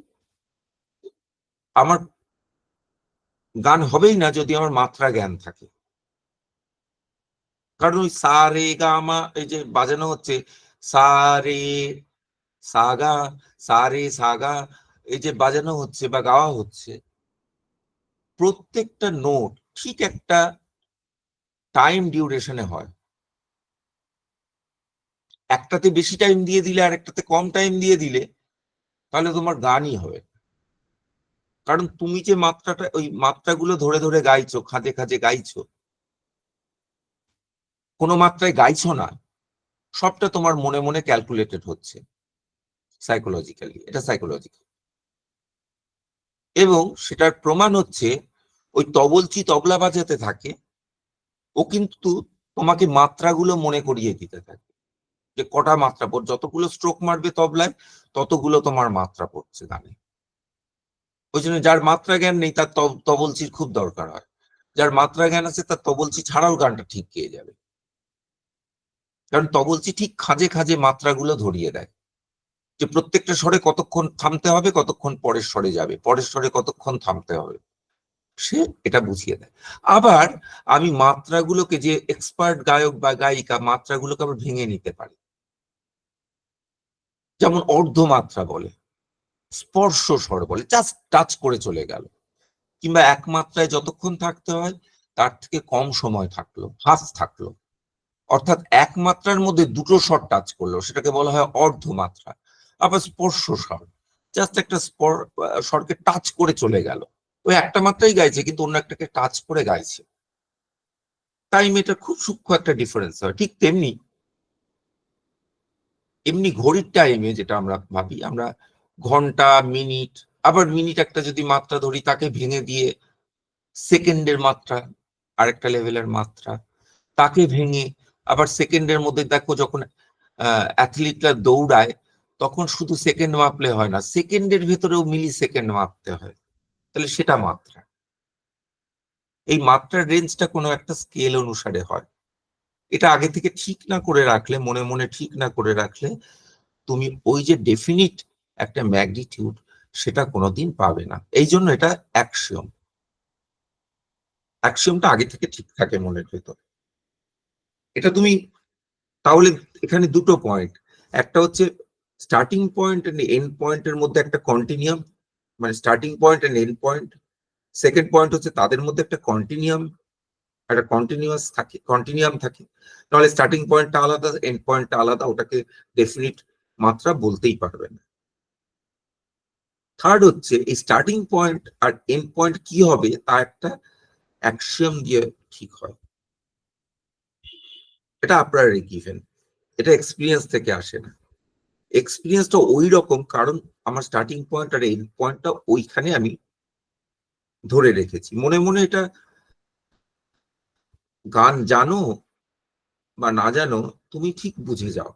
আমার গান হবেই না যদি আমার মাত্রা জ্ঞান থাকে, কারণ ওই সা রে গা মা এই যে বাজানো হচ্ছে, সা রে সাগা, সা রে সাগা, এই যে বাজানো হচ্ছে বা গাওয়া হচ্ছে, প্রত্যেকটা নোট ঠিক একটা টাইম ডিউরেশনে হয়। একটাতে বেশি টাইম দিয়ে দিলে আর একটাতে কম টাইম দিয়ে দিলে তাহলে তোমার গানই হবে। কারণ তুমি যে মাত্রাটা, ওই মাত্রাগুলো ধরে ধরে গাইছো, খাঁজে খাঁজে গাইছো, কোনো মাত্রায় গাইছো না, সবটা তোমার মনে মনে ক্যালকুলেটেড হচ্ছে সাইকোলজিক্যালি, এটা সাইকোলজিক্যাল। এবং সেটার প্রমাণ হচ্ছে ওই তবলচি তবলা বাজাতে থাকে, ও কিন্তু তোমাকে মাত্রাগুলো মনে করিয়ে দিতে থাকে, যে কটা মাত্রা পড়, যতগুলো স্ট্রোক মারবে তবলায় ততগুলো তোমার মাত্রা পড়ছে গানে। ওই জন্য যার মাত্রা জ্ঞান নেই তার তবলচির খুব দরকার হয়, যার মাত্রা জ্ঞান আছে তার তবলচি ছাড়াও গানটা ঠিক গেয়ে যাবে। কারণ তবলচি ঠিক খাঁজে খাঁজে মাত্রাগুলো ধরিয়ে দেয়, যে প্রত্যেকটা স্বরে কতক্ষণ থামতে হবে, কতক্ষণ পরের স্বরে যাবে, পরের স্বরে কতক্ষণ থামতে হবে, সে এটা বুঝিয়ে দেয়। আবার আমি মাত্রাগুলোকে, যে এক্সপার্ট গায়ক বা গায়িকা মাত্রাগুলোকে আবার ভেঙে নিতে পারি, যেমন অর্ধমাত্রা বলে, স্পর্শ স্বর বলে, জাস্ট টাচ করে চলে গেল, কিংবা এক মাত্রায় যতক্ষণ থাকতে হয় তার থেকে কম সময় থাকলো, হাফ থাকলো, অর্থাৎ এক মাত্রার মধ্যে দুটো স্বর টাচ করলো, সেটাকে বলা হয় অর্ধমাত্রা। আবার স্পর্শ স্বর, জাস্ট একটা স্বরকে টাচ করে চলে গেল, ওই একটা মাত্রাই গাইছে কিন্তু অন্য একটাকে টাচ করে গাইছে। টাইম, এটা খুব সূক্ষ্ম একটা ডিফারেন্স হয়। ঠিক তেমনি এমনি ঘড়ির টাইমে যেটা আমরা ভাবি, আমরা ঘন্টা, মিনিট, আবার মিনিট একটা যদি মাত্রা ধরি তাকে ভেঙে দিয়ে সেকেন্ডের মাত্রা, আরেকটা লেভেলের মাত্রা, তাকে ভেঙে আবার সেকেন্ডের মধ্যে দেখো, যখন অ্যাথলিটরা দৌড়ায় তখন শুধু সেকেন্ড মাপলে হয় না, সেকেন্ডের ভেতরেও মিলি সেকেন্ড মাপতে হয়, তাহলে সেটা মাত্রা। এই মাত্রার রেঞ্জটা কোনো একটা স্কেল অনুসারে হয়। এটা আগে থেকে ঠিক না করে রাখলে, মনে মনে ঠিক না করে রাখলে, তুমি ওই যে ডেফিনিট একটা ম্যাগনিটিউড সেটা কোনোদিন পাবে না। এই জন্য এটা অ্যাক্সিওম, অ্যাক্সিওমটা আগে থেকে ঠিক থাকে মনের ভেতর। এটা তুমি তাহলে, এখানে দুটো পয়েন্ট, একটা হচ্ছে স্টার্টিং পয়েন্ট এন্ড এন্ড পয়েন্টের মধ্যে একটা কন্টিনিউয়াম, মানে starting point and end point. Second point হচ্ছে তাদের মধ্যে একটা কন্টিনিউয়াম, একটা কন্টিনিউয়াস থাকে, কন্টিনিউয়াম থাকে, তাহলে স্টার্টিং পয়েন্টটা আলাদা, এন্ড পয়েন্টটা আলাদা, ওটাকে ডেফিনিট মাত্রা বলতেই পারবে না। থার্ড হচ্ছে এই স্টার্টিং পয়েন্ট আর এন্ড পয়েন্ট কি হবে তা একটা অ্যাক্সিওম দিয়ে ঠিক হয়। এটা আপনার গিভেন, এটা এক্সপিরিয়েন্স থেকে আসে না। এক্সপিরিয়েন্সটা ওই রকম, কারণ আমার স্টার্টিং পয়েন্ট আর এন্ড পয়েন্টটা ওইখানে আমি ধরে রেখেছি মনে মনে। এটা গান জানো বা না জানো, তুমি ঠিক বুঝে যাও,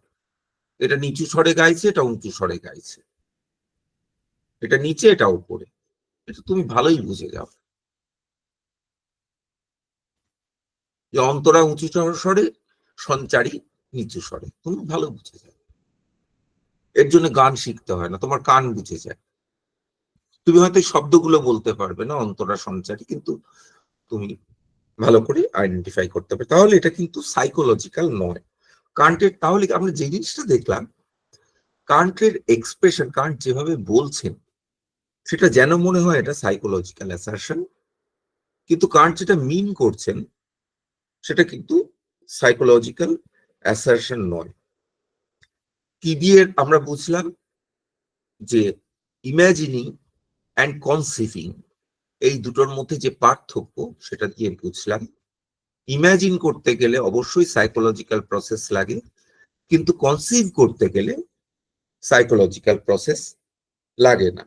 এটা নিচু স্বরে গাইছে, এটা উঁচু স্বরে গাইছে, এটা নিচে, এটা উপরে, এটা তুমি ভালোই বুঝে যাও। যে অন্তরা উঁচু স্বরে, সঞ্চারী নিচু স্বরে, তুমি ভালো বুঝে যাও। এর জন্য গান শিখতে হয় না, তোমার কান বুঝে যায়। তুমি হয়তো শব্দগুলো বলতে পারবে না অন্তরা সঞ্চারী, কিন্তু তুমি ভালো করে আইডেন্টিফাই করতে পারবে। তাহলে এটা কিন্তু সাইকোলজিক্যাল নয়। কান্টের, তাহলে আমরা যে জিনিসটা দেখলাম, কান্টের এক্সপ্রেশন, কান্ট যেভাবে বলছেন সেটা যেন মনে হয় এটা সাইকোলজিক্যাল অ্যাসারশন, কিন্তু কান্ট যেটা মিন করছেন সেটা কিন্তু সাইকোলজিক্যাল অ্যাসারশন নয়। কি দিয়ে আমরা বুঝলাম যে ইমাজিনিং অ্যান্ড কনসিভিং, এই দুটোর মধ্যে যে পার্থক্য সেটা দিয়ে বুঝলাম। ইমাজিন করতে গেলে অবশ্যই সাইকোলজিক্যাল প্রসেস লাগে, কিন্তু কনসিভ করতে গেলে সাইকোলজিক্যাল প্রসেস লাগে না।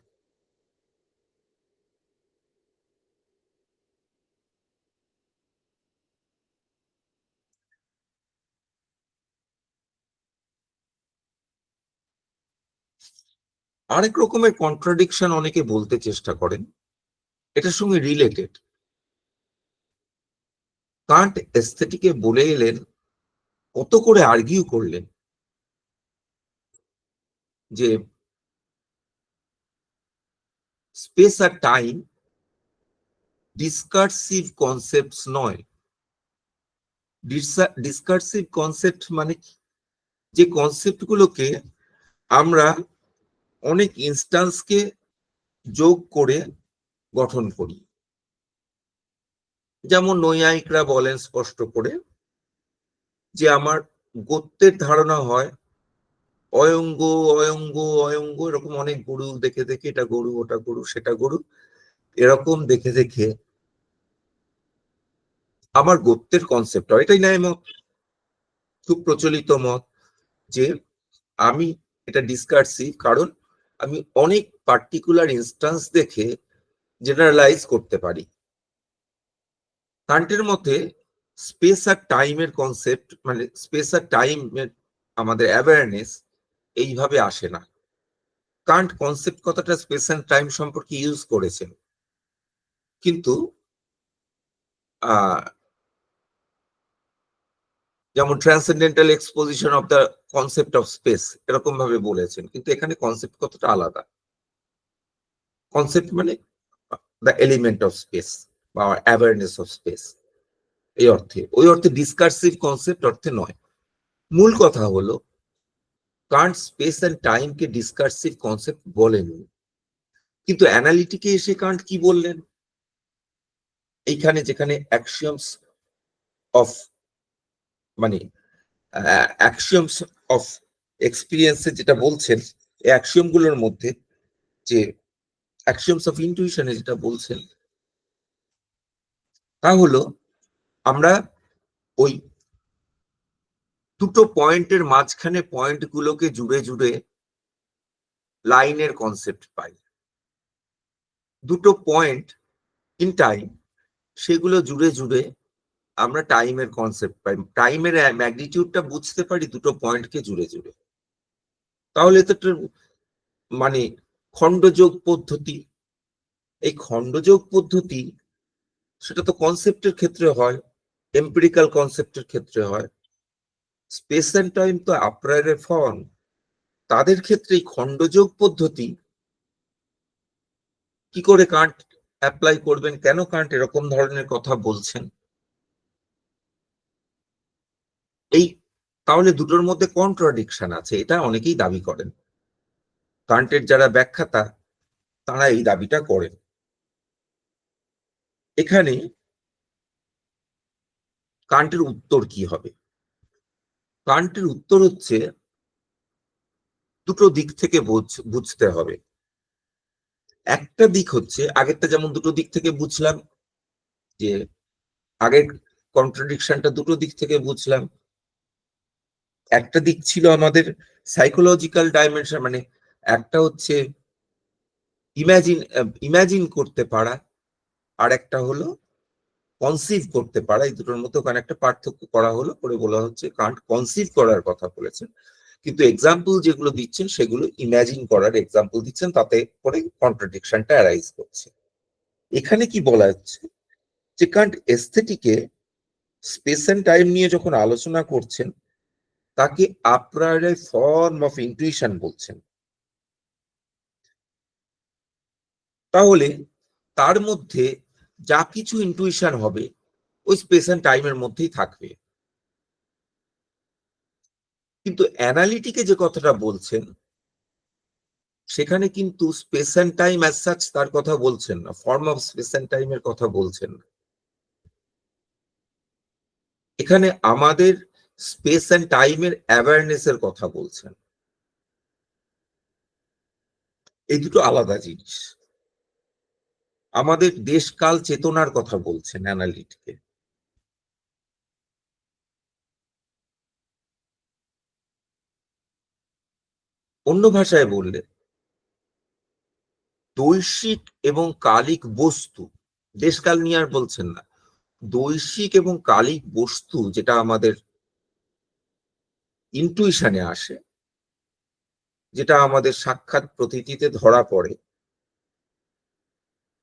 আরেক রকমের কন্ট্রাডিকশন অনেকে বলতে চেষ্টা করেন, এটার সঙ্গে রিলেটেড। কান্ট এস্থেটিকে বলে এলেন, কত করে আর্গিউ করলেন যে স্পেস আর টাইম ডিসকার্সিভ কনসেপ্টস নয়, ডিসকার্সিভ কনসেপ্ট মানে যে কনসেপ্ট গুলোকে আমরা অনেক ইনস্টান্সকে যোগ করে গঠন করি। যেমন নৈয়ায়িকরা বলেন স্পষ্ট করে যে আমার গোত্রের ধারণা হয় অয়ঙ্গ অয়ঙ্গ অয়ঙ্গ, এরকম অনেক গরু দেখে দেখে, এটা গরু ওটা গরু সেটা গরু, এরকম দেখে দেখে আমার গোত্রের কনসেপ্ট হয়। এটাই ন্যায় মত, খুব প্রচলিত মত যে আমি এটা ডিসকার্সিভ, কারণ আমি অনেক পার্টিকুলার ইনস্টান্স দেখে জেনারেলাইজ করতে পারি। কান্টের মতে স্পেস আর টাইমের কনসেপ্ট মানে স্পেস আর টাইমের আমাদের অ্যাওয়ারনেস এইভাবে আসে না। কান্ট কনসেপ্ট কথাটা স্পেস অ্যান্ড টাইম সম্পর্কে ইউজ করেছেন, কিন্তু যেমন transcendental exposition of the concept of speech এরকম ভাবে বলেছেন, কিন্তু এখানে কনসেপ্ট কতটা আলাদা। কনসেপ্ট মানে দ্য এলিমেন্ট অফ স্পেস বা অ্যাওয়ারনেস অফ স্পেস, এই অর্থে, ওই অর্থে ডিসকার্সিভ কনসেপ্ট অর্থে নয়। মূল কথা হলো Kant space and টাইমকে discursive concept বলেননি, কিন্তু অ্যানালিটিকে এসে কান্ট কি বললেন, এইখানে যেখানে অ্যাক্সিওমস অফ মানে অ্যাক্সিওমস অফ এক্সপিরিয়েন্সে যেটা বলছেন, এই অ্যাক্সিওম গুলোর মধ্যে যে অ্যাক্সিওমস অফ ইনটুইশনে যেটা বলছেন তা হলো আমরা ওই দুটো পয়েন্টের মাঝখানে পয়েন্ট গুলোকে জুড়ে জুড়ে লাইনের কনসেপ্ট পাই। দুটো পয়েন্ট ইন টাইম, সেগুলো জুড়ে জুড়ে আমরা টাইমের কনসেপ্ট পাই, টাইমের ম্যাগনিটিউডটা বুঝতে পারি দুটো পয়েন্টকে জুড়ে জুড়ে। তাহলে তো মানে খণ্ডযোগ পদ্ধতি, এই খণ্ডযোগ পদ্ধতি সেটা তো কনসেপ্টের ক্ষেত্রে হয়, এম্পিরিক্যাল কনসেপ্টের ক্ষেত্রে হয়। স্পেস অ্যান্ড টাইম তো আপ্রায়রের ফর্ম, তাদের ক্ষেত্রে এই খণ্ডযোগ পদ্ধতি কি করে কান্ট অ্যাপ্লাই করবেন, কেন কান্ট এরকম ধরনের কথা বলছেন, এই তাহলে দুটোর মধ্যে কন্ট্রাডিকশন আছে, এটা অনেকেই দাবি করেন। কান্টের যারা ব্যাখ্যাতা তারা এই দাবিটা করেন। এখানে কান্টের উত্তর কি হবে? কান্টের উত্তর হচ্ছে দুটো দিক থেকে বুঝতে হবে। একটা দিক হচ্ছে, আগেরটা যেমন দুটো দিক থেকে বুঝলাম, যে আগের কন্ট্রাডিকশনটা দুটো দিক থেকে বুঝলাম। একটা দিক ছিল আমাদের সাইকোলজিক্যাল ডাইমেনশন, মানে একটা হচ্ছে ইমাজিন করতে পারা, আর একটা হলো কনসিভ করতে পারা। এই দুটোর মধ্যে ওখানে একটা পার্থক্য করা হলো, করে বলা হচ্ছে কান্ট কনসিভ করার কথা বলেছেন, কিন্তু এক্সাম্পল যেগুলো দিচ্ছেন সেগুলো ইমাজিন করার এক্সাম্পল দিচ্ছেন, তাতে করে কন্ট্রাডিকশনটা অ্যারাইজ করছে। এখানে কি বলা হচ্ছে যে কান্ট এস্থেটিকে স্পেস এন্ড টাইম নিয়ে যখন আলোচনা করছেন তাকে আপ্রায়রে ফর্ম অফ ইনটুইশন বলছেন। তাহলে তার মধ্যে যা কিছু ইনটুইশন হবে ওই স্পেস এন্ড টাইমের মধ্যেই থাকবে, কিন্তু অ্যানালিটিকে যে কথাটা বলছেন সেখানে কিন্তু space and time as such তার কথা বলছেন না, ফর্ম অফ স্পেস এন্ড টাইমের কথা বলছেন না। এখানে আমাদের স্পেস এন্ড টাইমের অ্যাওয়ারনেস এর কথা বলছেন। এই দুটো আলাদা জিনিস। আমাদের দেশকাল চেতনার কথা বলছেন অ্যানালিটিকে। অন্য ভাষায় বললে দৈশিক এবং কালিক বস্তু, দেশকাল নিয়ে আর বলছেন না, দৈশিক এবং কালিক বস্তু যেটা আমাদের ইনটুইশনে আসে, যেটা আমাদের সাক্ষাৎ প্রতীতিতে ধরা পড়ে,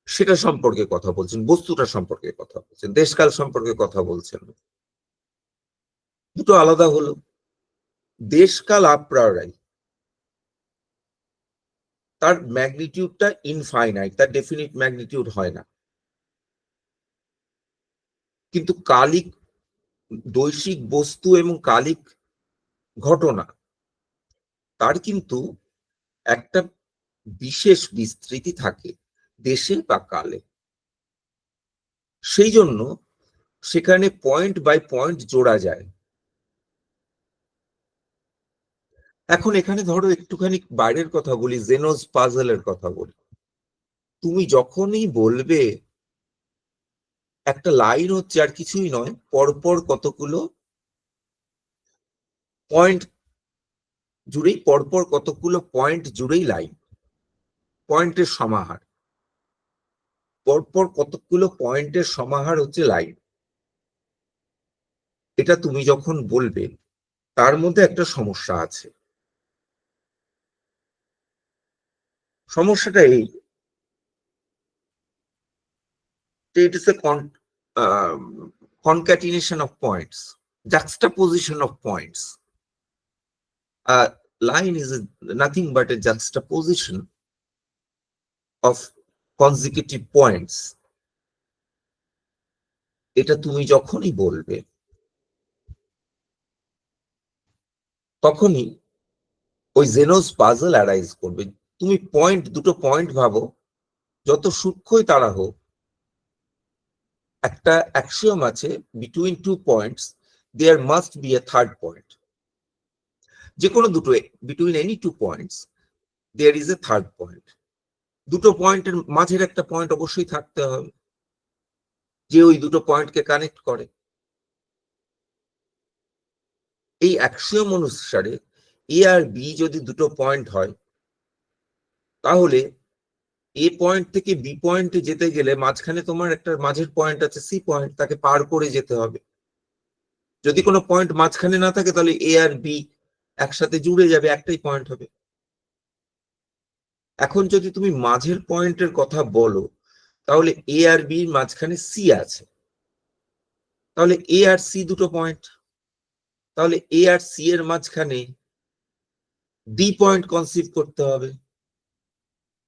সেটা সম্পর্কে কথা বলছেন, বস্তুটা সম্পর্কে কথা বলছেন, দেশকাল সম্পর্কে কথা বলছেন। দুটো আলাদা হলো। দেশকাল আপ্রায়রাই, তার ম্যাগনিটিউডটা ইনফাইনাইট, তার ডেফিনিট ম্যাগনিটিউড হয় না, কিন্তু কালিক বৈশ্বিক বস্তু এবং কালিক ঘটনা, তার কিন্তু একটা বিশেষ বিস্তৃতি থাকে দেশে বা কালে। সেই জন্য সেখানে পয়েন্ট বাই পয়েন্ট জোড়া যায়। এখন এখানে ধরো একটুখানি বাইরের কথা বলি, জেনোস পাজলের কথা বলি। তুমি যখনই বলবে একটা লাইন হচ্ছে আর কিছুই নয়, পরপর কতগুলো পয়েন্ট জুড়েই, পরপর কতগুলো পয়েন্ট জুড়েই লাইন, পয়েন্টের সমাহার, পরপর কতগুলো পয়েন্টের সমাহার হচ্ছে লাইন। এটা তুমি যখন বলবে, তার মধ্যে একটা সমস্যা আছে। সমস্যাটা এই, it is a concatenation of points, juxtaposition of points. A line is nothing but a juxtaposition of consecutive points. এটা তুমি যখনই বলবে, তখনই ওই জেনোস পাজল অ্যারাইজ করবে। তুমি পয়েন্ট, দুটো পয়েন্ট ভাবো, যত সূক্ষ্মই তারা হোক, একটা অ্যাক্সিওম আছে, between two points there must be a third point. যে কোনো দুটো, between any two points there is a third point. দুটো পয়েন্টের মাঝের একটা পয়েন্ট অবশ্যই থাকতে হবে, যে ওই দুটো পয়েন্টকে কানেক্ট করে। এই অ্যাক্সিওম অনুসারে এ আর বি যদি দুটো পয়েন্ট হয়, তাহলে এ পয়েন্ট থেকে বি পয়েন্টে যেতে গেলে মাঝখানে তোমার একটা মাঝের পয়েন্ট আছে সি পয়েন্ট, তাকে পার করে যেতে হবে। যদি কোনো পয়েন্ট মাঝখানে না থাকে, তাহলে এ আর বি একসাথে জুড়ে যাবে, একটাই পয়েন্ট হবে। এখন যদি তুমি মাঝের পয়েন্টের কথা বলো, তাহলে এ আর বি মাঝখানে সি আছে, তাহলে এ আর সি দুটো পয়েন্ট, তাহলে এ আর সি এর মাঝখানে ডি পয়েন্ট কনসিভ করতে হবে,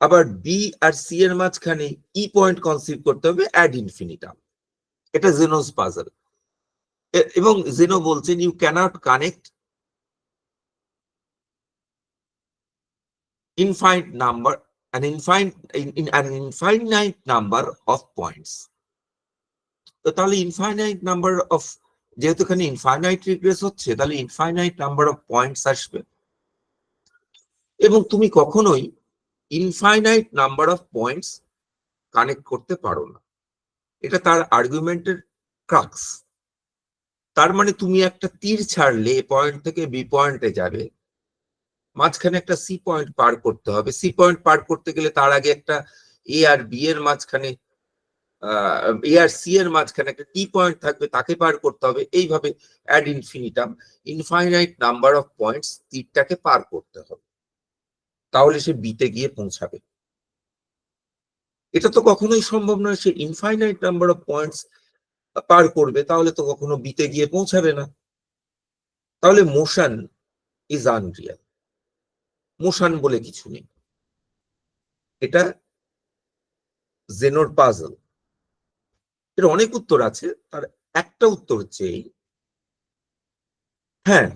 আবার বি আর সি এর মাঝখানে ই পয়েন্ট কনসিভ করতে হবে অ্যাড ইনফিনিটাম। এটা জেনোস পাজল। এবং জেনো বলছেন you can't connect infinite number, an infinite number of points. তো তাহলে ইনফাইনাইট নাম্বার অফ, যেহেতু এখানে ইনফাইনাইট রিগ্রেস হচ্ছে, তাহলে ইনফাইনাইট নাম্বার অফ পয়েন্টস আসবে। এবং তুমি কখনোই infinite number of points connect করতে পারো না। এটা তার আর্গুমেন্টের ক্রাক্স। তার মানে তুমি একটা তীর ছাড়লে এ পয়েন্ট থেকে বি পয়েন্টে যাবে, মাঝখানে একটা সি পয়েন্ট পার করতে হবে। সি পয়েন্ট পার করতে গেলে তার আগে একটা এ আর বি এর মাঝখানে, এ আর সি এর মাঝখানে একটা টি পয়েন্ট থাকবে, তাকে পার করতে হবে। এইভাবে ad infinitum, infinite number of points তীরটাকে পার করতে হবে, তাহলে সে বিতে গিয়ে পৌঁছাবে। এটা তো কখনোই সম্ভব নয়, সে ইনফাইনাইট নাম্বার অফ পয়েন্টস পার করবে, তাহলে তো কখনো বিতে গিয়ে পৌঁছাবে না। তাহলে মোশন ইজ আনরিয়াল, মোশন বলে কিছু নেই। এটা জেনোর পাজল। এর অনেক উত্তর আছে, তার একটা উত্তর হচ্ছে এই, হ্যাঁ,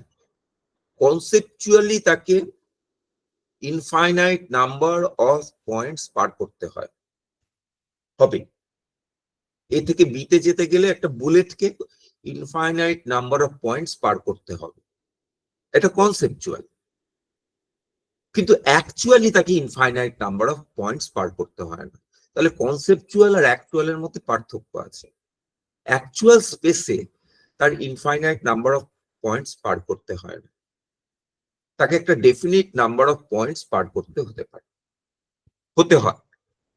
কনসেপচুয়ালি তাকে ইনফাইনাইট নাম্বার অফ পয়েন্টস পার করতে হয়, হবে। এ থেকে বিতে যেতে গেলে একটা বুলেটকে ইনফাইনাইট নাম্বার অফ পয়েন্টস পার করতে হবে, এটা কনসেপচুয়াল। কিন্তু অ্যাকচুয়ালি তাকে ইনফাইনাইট নাম্বার অফ পয়েন্টস পার করতে হয় না। তাহলে কনসেপচুয়াল আর অ্যাকচুয়ালের মধ্যে পার্থক্য আছে। অ্যাকচুয়াল স্পেসে তার ইনফাইনাইট নাম্বার অফ পয়েন্টস পার করতে হয় না, তাকে একটা ডেফিনিট নাম্বার অফ পয়েন্টস পার করতে হয়,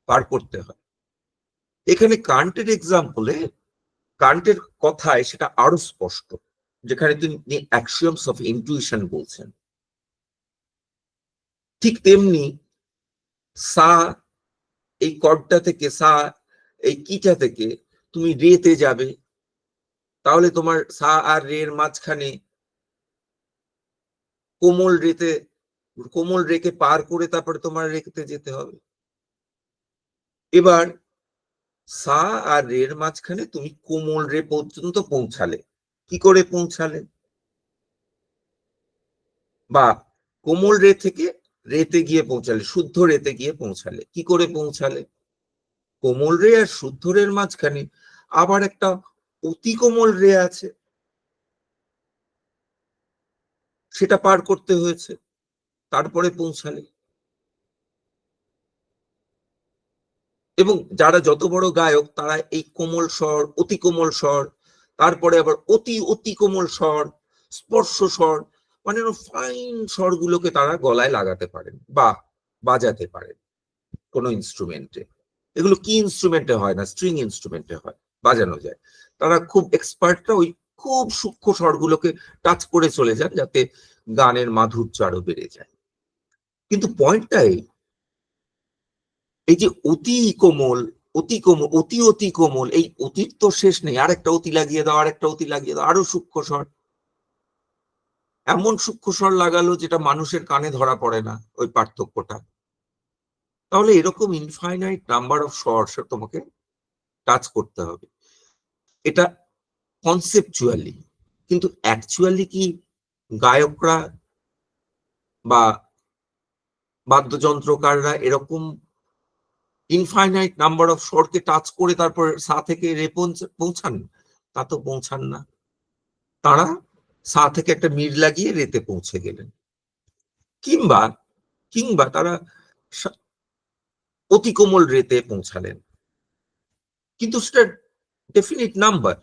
পার করতে হয়। এখানে কান্টের এক্সাম্পলে, কান্টের কথায় সেটা আরো স্পষ্ট, যেখানে তিনি অ্যাক্সিওমস অফ ইনটুইশন বলছেন। ঠিক তেমনি সা, এই কর্ডটা থেকে, সা এই কিটা থেকে তুমি রেতে যাবে, তাহলে তোমার সা আর রের মাঝখানে কোমল রেকে পার করে তারপরে তোমার রেতে যেতে হবে। এবার সা আর রের মাঝখানে তুমি কোমল রে পর্যন্ত পৌঁছালে, কি করে পৌঁছালে? বা কোমল রে থেকে রেতে গিয়ে পৌঁছালে, শুদ্ধ রেতে গিয়ে পৌঁছালে, কি করে পৌঁছালে? কোমল রে আর শুদ্ধ রের মাঝখানে আবার একটা অতি কোমল রে আছে, সেটা পার করতে হয়েছে, তারপরে পৌঁছালে। এবং যারা যত বড় গায়ক তারা এই কোমল স্বর, অতি কোমল স্বর, তারপরে আবার অতি অতি কোমল স্বর, স্পর্শ স্বর, মানে ফাইন স্বরগুলোকে তারা গলায় লাগাতে পারেন বা বাজাতে পারেন কোনো ইনস্ট্রুমেন্টে। এগুলো কি ইনস্ট্রুমেন্টে হয় না, স্ট্রিং ইনস্ট্রুমেন্টে হয়, বাজানো যায়। তারা খুব এক্সপার্টরা ওই খুব সূক্ষ্ম স্বরগুলোকে টাচ করে চলে যান যাতে গানের মাধুর্য আরো বেড়ে যায়। কিন্তু পয়েন্টটা এই যে অতি কোমল, অতি কোমল, অতি অতি কোমল, এই অতির তো শেষ নেই, আরেকটা অতি লাগিয়ে দাও, আরেকটা অতি লাগিয়ে দাও, আরো সূক্ষ্ম স্বর, এমন সূক্ষ্ম স্বর লাগালো যেটা মানুষের কানে ধরা পড়ে না ওই পার্থক্যটা। তাহলে এরকম ইনফাইনাইট নাম্বার অফ স্বর তোমাকে টাচ করতে হবে, এটা কনসেপচুয়ালি। কিন্তু অ্যাকচুয়ালি কি গায়করা বা বাদ্যযন্ত্রকাররা এরকম ইনফাইনাইট নাম্বার অফ স্বরকে টাচ করে তারপর সা থেকে রে পৌঁছান? তা তো পৌঁছান না। তারা সা থেকে একটা মির লাগিয়ে রেতে পৌঁছে গেলেন, কিংবা কিংবা তারা অতি কোমল রেতে পৌঁছালেন, কিন্তু সেটা ডেফিনিট নাম্বার।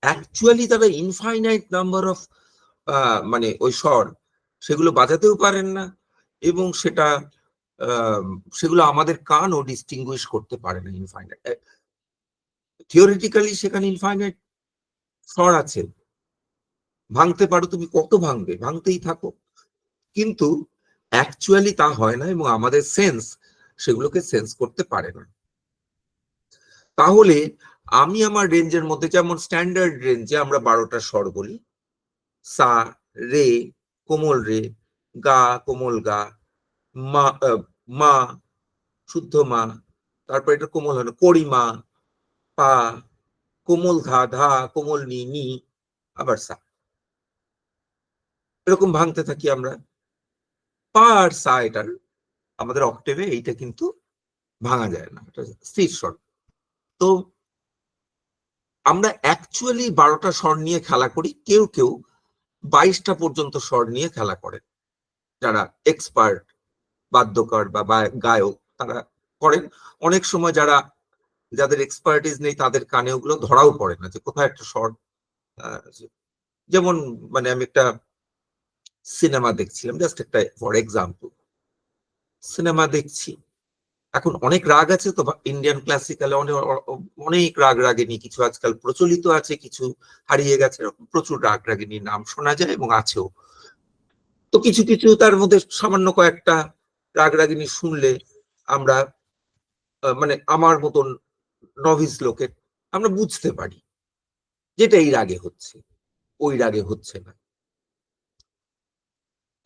অ্যাকচুয়ালি তারা ইনফাইনাইট নাম্বার অফ মানে ওই স্বর সেগুলো বাজাতেও পারেন না, এবং সেগুলো আমাদের কানও ডিস্টিংগুইশ করতে পারে না। ইনফাইনাইট থিওরিটিক্যালি সেখানে ইনফাইনাইট স্বর আছে, ভাঙতে পারো তুমি, কত ভাঙবে, ভাঙতেই থাকো, কিন্তু অ্যাকচুয়ালি তা হয় না, এবং আমাদের সেন্স সেগুলোকে সেন্স করতে পারে না। তাহলে আমি আমার রেঞ্জের মধ্যে, যেমন স্ট্যান্ডার্ড রেঞ্জে আমরা 12টা স্বর বলি, সা, রে, কোমল রে, গা, কোমল গা, মা, মা, শুদ্ধ মা, তারপর এটা কোমল হলো করিমা, পা, কোমল ধা, ধা, কোমল নি, নি, আবার সা, এরকম ভাঙতে থাকি আমরা। পা আর সা এটার আমাদের অক্টেভে এইটা কিন্তু ভাঙা যায় না, এটা স্থির স্বর। তো আমরা অ্যাকচুয়ালি 12টা স্বর নিয়ে খেলা করি, কেউ কেউ 22টা পর্যন্ত স্বর নিয়ে খেলা করে, যারা এক্সপার্ট বাদ্যকার বা গায়ক তারা করেন। অনেক সময় যাদের এক্সপার্টিস নেই তাদের কানে ওগুলো ধরাও পড়ে না যে কোথায় একটা স্বর। যেমন মানে আমি একটা সিনেমা দেখছিলাম, জাস্ট একটা ফর এক্সাম্পল, সিনেমা দেখছি, এখন অনেক রাগ আছে তো ইন্ডিয়ান ক্লাসিক্যালে, অনেক অনেক রাগ রাগিনী, কিছু আজকাল প্রচলিত আছে, কিছু হারিয়ে গেছে, প্রচুর রাগ রাগিনীর নাম শোনা যায় এবং আছেও। তো কিছু কিছু তার মধ্যে সামান্য কয়েকটা রাগ রাগিনী শুনলে আমরা মানে আমার মতন নভিস লোকের আমরা বুঝতে পারি যেটা এই রাগে হচ্ছে, ওই রাগে হচ্ছে না,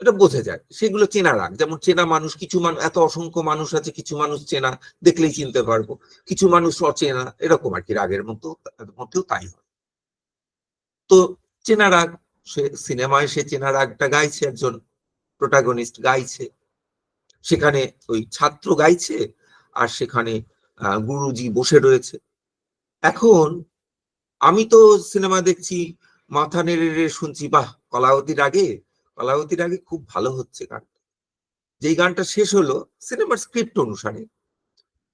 এটা বোঝা যায়, সেগুলো চেনা রাগ। যেমন চেনা মানুষ, কিছু মানুষ, এত অসংখ্য মানুষ আছে, কিছু মানুষ চেনা, দেখলেই চিনতে পারবো, কিছু মানুষ অচেনা, এরকম আর কি। রাগের মধ্যেও তাই হয়। তো চেনা রাগ, সে সিনেমায় সে চেনা রাগটা গাইছে, একজন প্রোটাগনিস্ট গাইছে, সেখানে ওই ছাত্র গাইছে, আর সেখানে গুরুজি বসে রয়েছে। এখন আমি তো সিনেমা দেখছি, মাথা নেড়ে নেড়ে শুনছি, বাহ কলাবতীর আগে, কলাবতীর আগে খুব ভালো হচ্ছে গান। যেই গানটা শেষ হলো সিনেমার স্ক্রিপ্ট অনুসারে,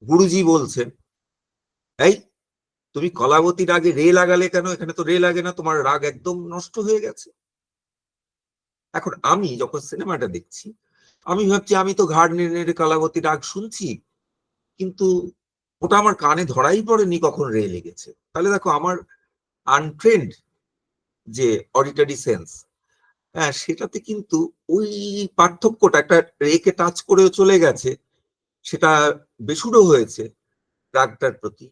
গুরুজি বলছেন, এই তুমি কলাবতীর আগে রে লাগালে কেন, এখানে তো রে লাগে না, তোমার রাগ একদম নষ্ট হয়ে গেছে। এখন আমি যখন সিনেমাটা দেখছি, আমি ভাবছি আমি তো ঘাড় নেড়ে নেড়ে কলাবতী রাগ শুনছি, কিন্তু ওটা আমার কানে ধরাই পড়েনি কখন রে লেগেছে। তাহলে দেখো আমার আনট্রেন্ড যে অডিটরি সেন্স, হ্যাঁ, সেটাতে কিন্তু ওই পার্থক্যটা, একটা রেকে টাচ করেও চলে গেছে, সেটা বেসুরো হয়েছে রাগটার প্রতি।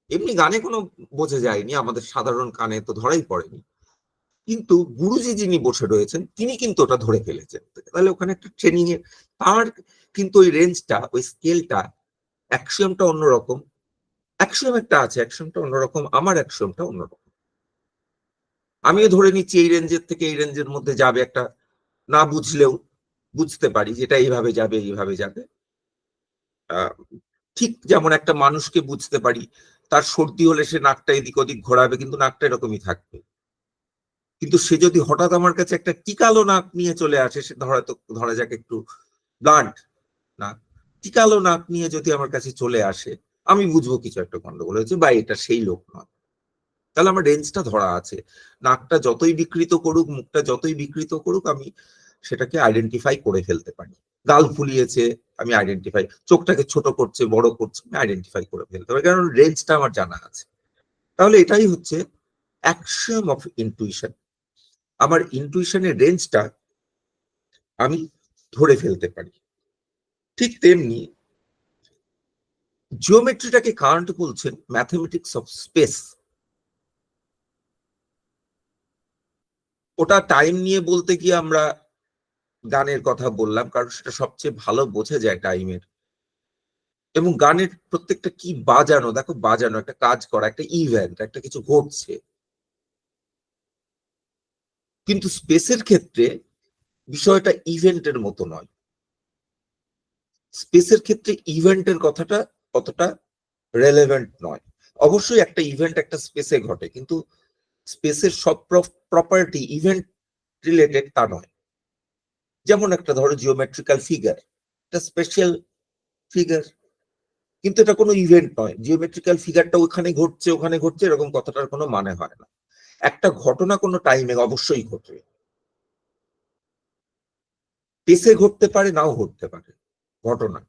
এমনি গানে কোনো বোঝা যায়নি, আমাদের সাধারণ কানে তো ধরাই পড়েনি, কিন্তু গুরুজি যিনি বসে রয়েছেন তিনি কিন্তু ওটা ধরে ফেলেছেন। তাহলে ওখানে একটা ট্রেনিং এর, তার কিন্তু ওই রেঞ্জটা, ওই স্কেলটা, অ্যাকশনটা অন্যরকম, অ্যাকশন একটা আছে, অ্যাকশনটা অন্যরকম, আমার অ্যাকশনটা অন্যরকম। আমিও ধরে নিচ্ছি এই রেঞ্জের থেকে এই রেঞ্জের মধ্যে যাবে, একটা না বুঝলেও বুঝতে পারি যেটা এইভাবে যাবে এইভাবে যাবে। ঠিক যেমন একটা মানুষকে বুঝতে পারি তার সর্দি হলে সে নাকটা এদিক ওদিক ঘোরাবে, কিন্তু নাকটা এরকমই থাকবে। কিন্তু সে যদি হঠাৎ আমার কাছে একটা টিকালো নাক নিয়ে চলে আসে, সে ধরা যাক একটু ব্লান্ট নাক, টিকালো নাক নিয়ে যদি আমার কাছে চলে আসে, আমি বুঝবো কিছু একটা গন্ডগোল হয়েছে বা এটা সেই লোক নয়। তাহলে আমার রেঞ্জটা ধরা আছে। নাকটা যতই বিকৃত করুক, মুখটা যতই বিকৃত করুক, আমি সেটাকে আইডেন্টিফাই করে ফেলতে পারি। গাল ফুলিয়েছে, আমি আইডেন্টিফাই, চোখটাকে ছোট করছে বড় করছে, আমি আইডেন্টিফাই করে ফেলতে পারি, কারণ রেঞ্জটা আমার জানা আছে। তাহলে এটাই হচ্ছে অ্যাক্সিওম অফ ইনটুইশন। আমার ইনটুইশনের রেঞ্জটা আমি ধরে ফেলতে পারি। ঠিক তেমনি জিওমেট্রিটাকে কান্ট বলছেন ম্যাথমেটিক্স অফ স্পেস। ওটা টাইম নিয়ে বলতে গিয়ে আমরা গানের কথা বললাম, কারণ সেটা সবচেয়ে ভালো বোঝা যায় টাইমের। এবং গানের প্রত্যেকটা কি বাজানো, দেখো বাজানো একটা কাজ করা, একটা ইভেন্ট, একটা কিছু ঘটছে। কিন্তু স্পেসের ক্ষেত্রে বিষয়টা ইভেন্টের মতো নয়। স্পেসের ক্ষেত্রে ইভেন্টের কথাটা অতটা রেলেভেন্ট নয়। অবশ্যই একটা ইভেন্ট একটা স্পেসে ঘটে, কিন্তু স্পেসের সব প্রপার্টি ইভেন্ট রিলেটেড তা নয়। যেমন একটা ধরো জিওমেট্রিক্যাল ফিগার, একটা স্পেশাল ফিগার, কিন্তু এটা কোনো ইভেন্ট নয়। জিওমেট্রিক্যাল ফিগারটা ওখানে ঘটছে এরকম কথাটার কোনো মানে হয় না। একটা ঘটনা কোনো টাইমে অবশ্যই ঘটবে, স্পেসে ঘটতে পারে নাও ঘটতে পারে। ঘটনা,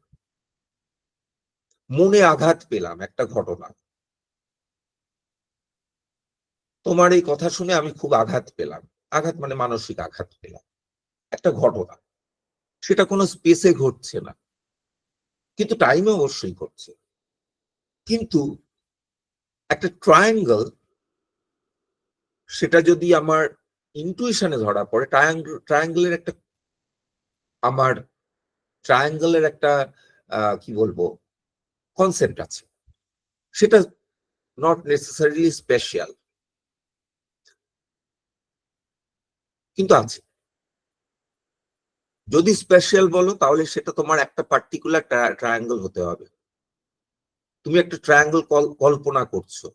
মনে আঘাত পেলাম একটা ঘটনা, তোমার এই কথা শুনে আমি খুব আঘাত পেলাম, আঘাত মানে মানসিক আঘাত পেলাম, একটা ঘটনা। সেটা কোনো স্পেসে ঘটছে না, কিন্তু টাইমে অবশ্যই ঘটছে। কিন্তু একটা ট্রায়াঙ্গল, সেটা যদি আমার ইনটুইশনে ধরা পড়ে, ট্রায়াঙ্গলের একটা আমার ট্রায়াঙ্গলের একটা কি বলবো কনসেপ্ট আছে, সেটা নট নেসেসারিলি স্পেশাল, কিন্তু আছে। যদি স্পেশাল বলো তাহলে সেটা তোমার একটা পার্টিকুলার ট্রায়াঙ্গল হতে হবে। তুমি একটা ট্রায়াঙ্গল কল্পনা করছো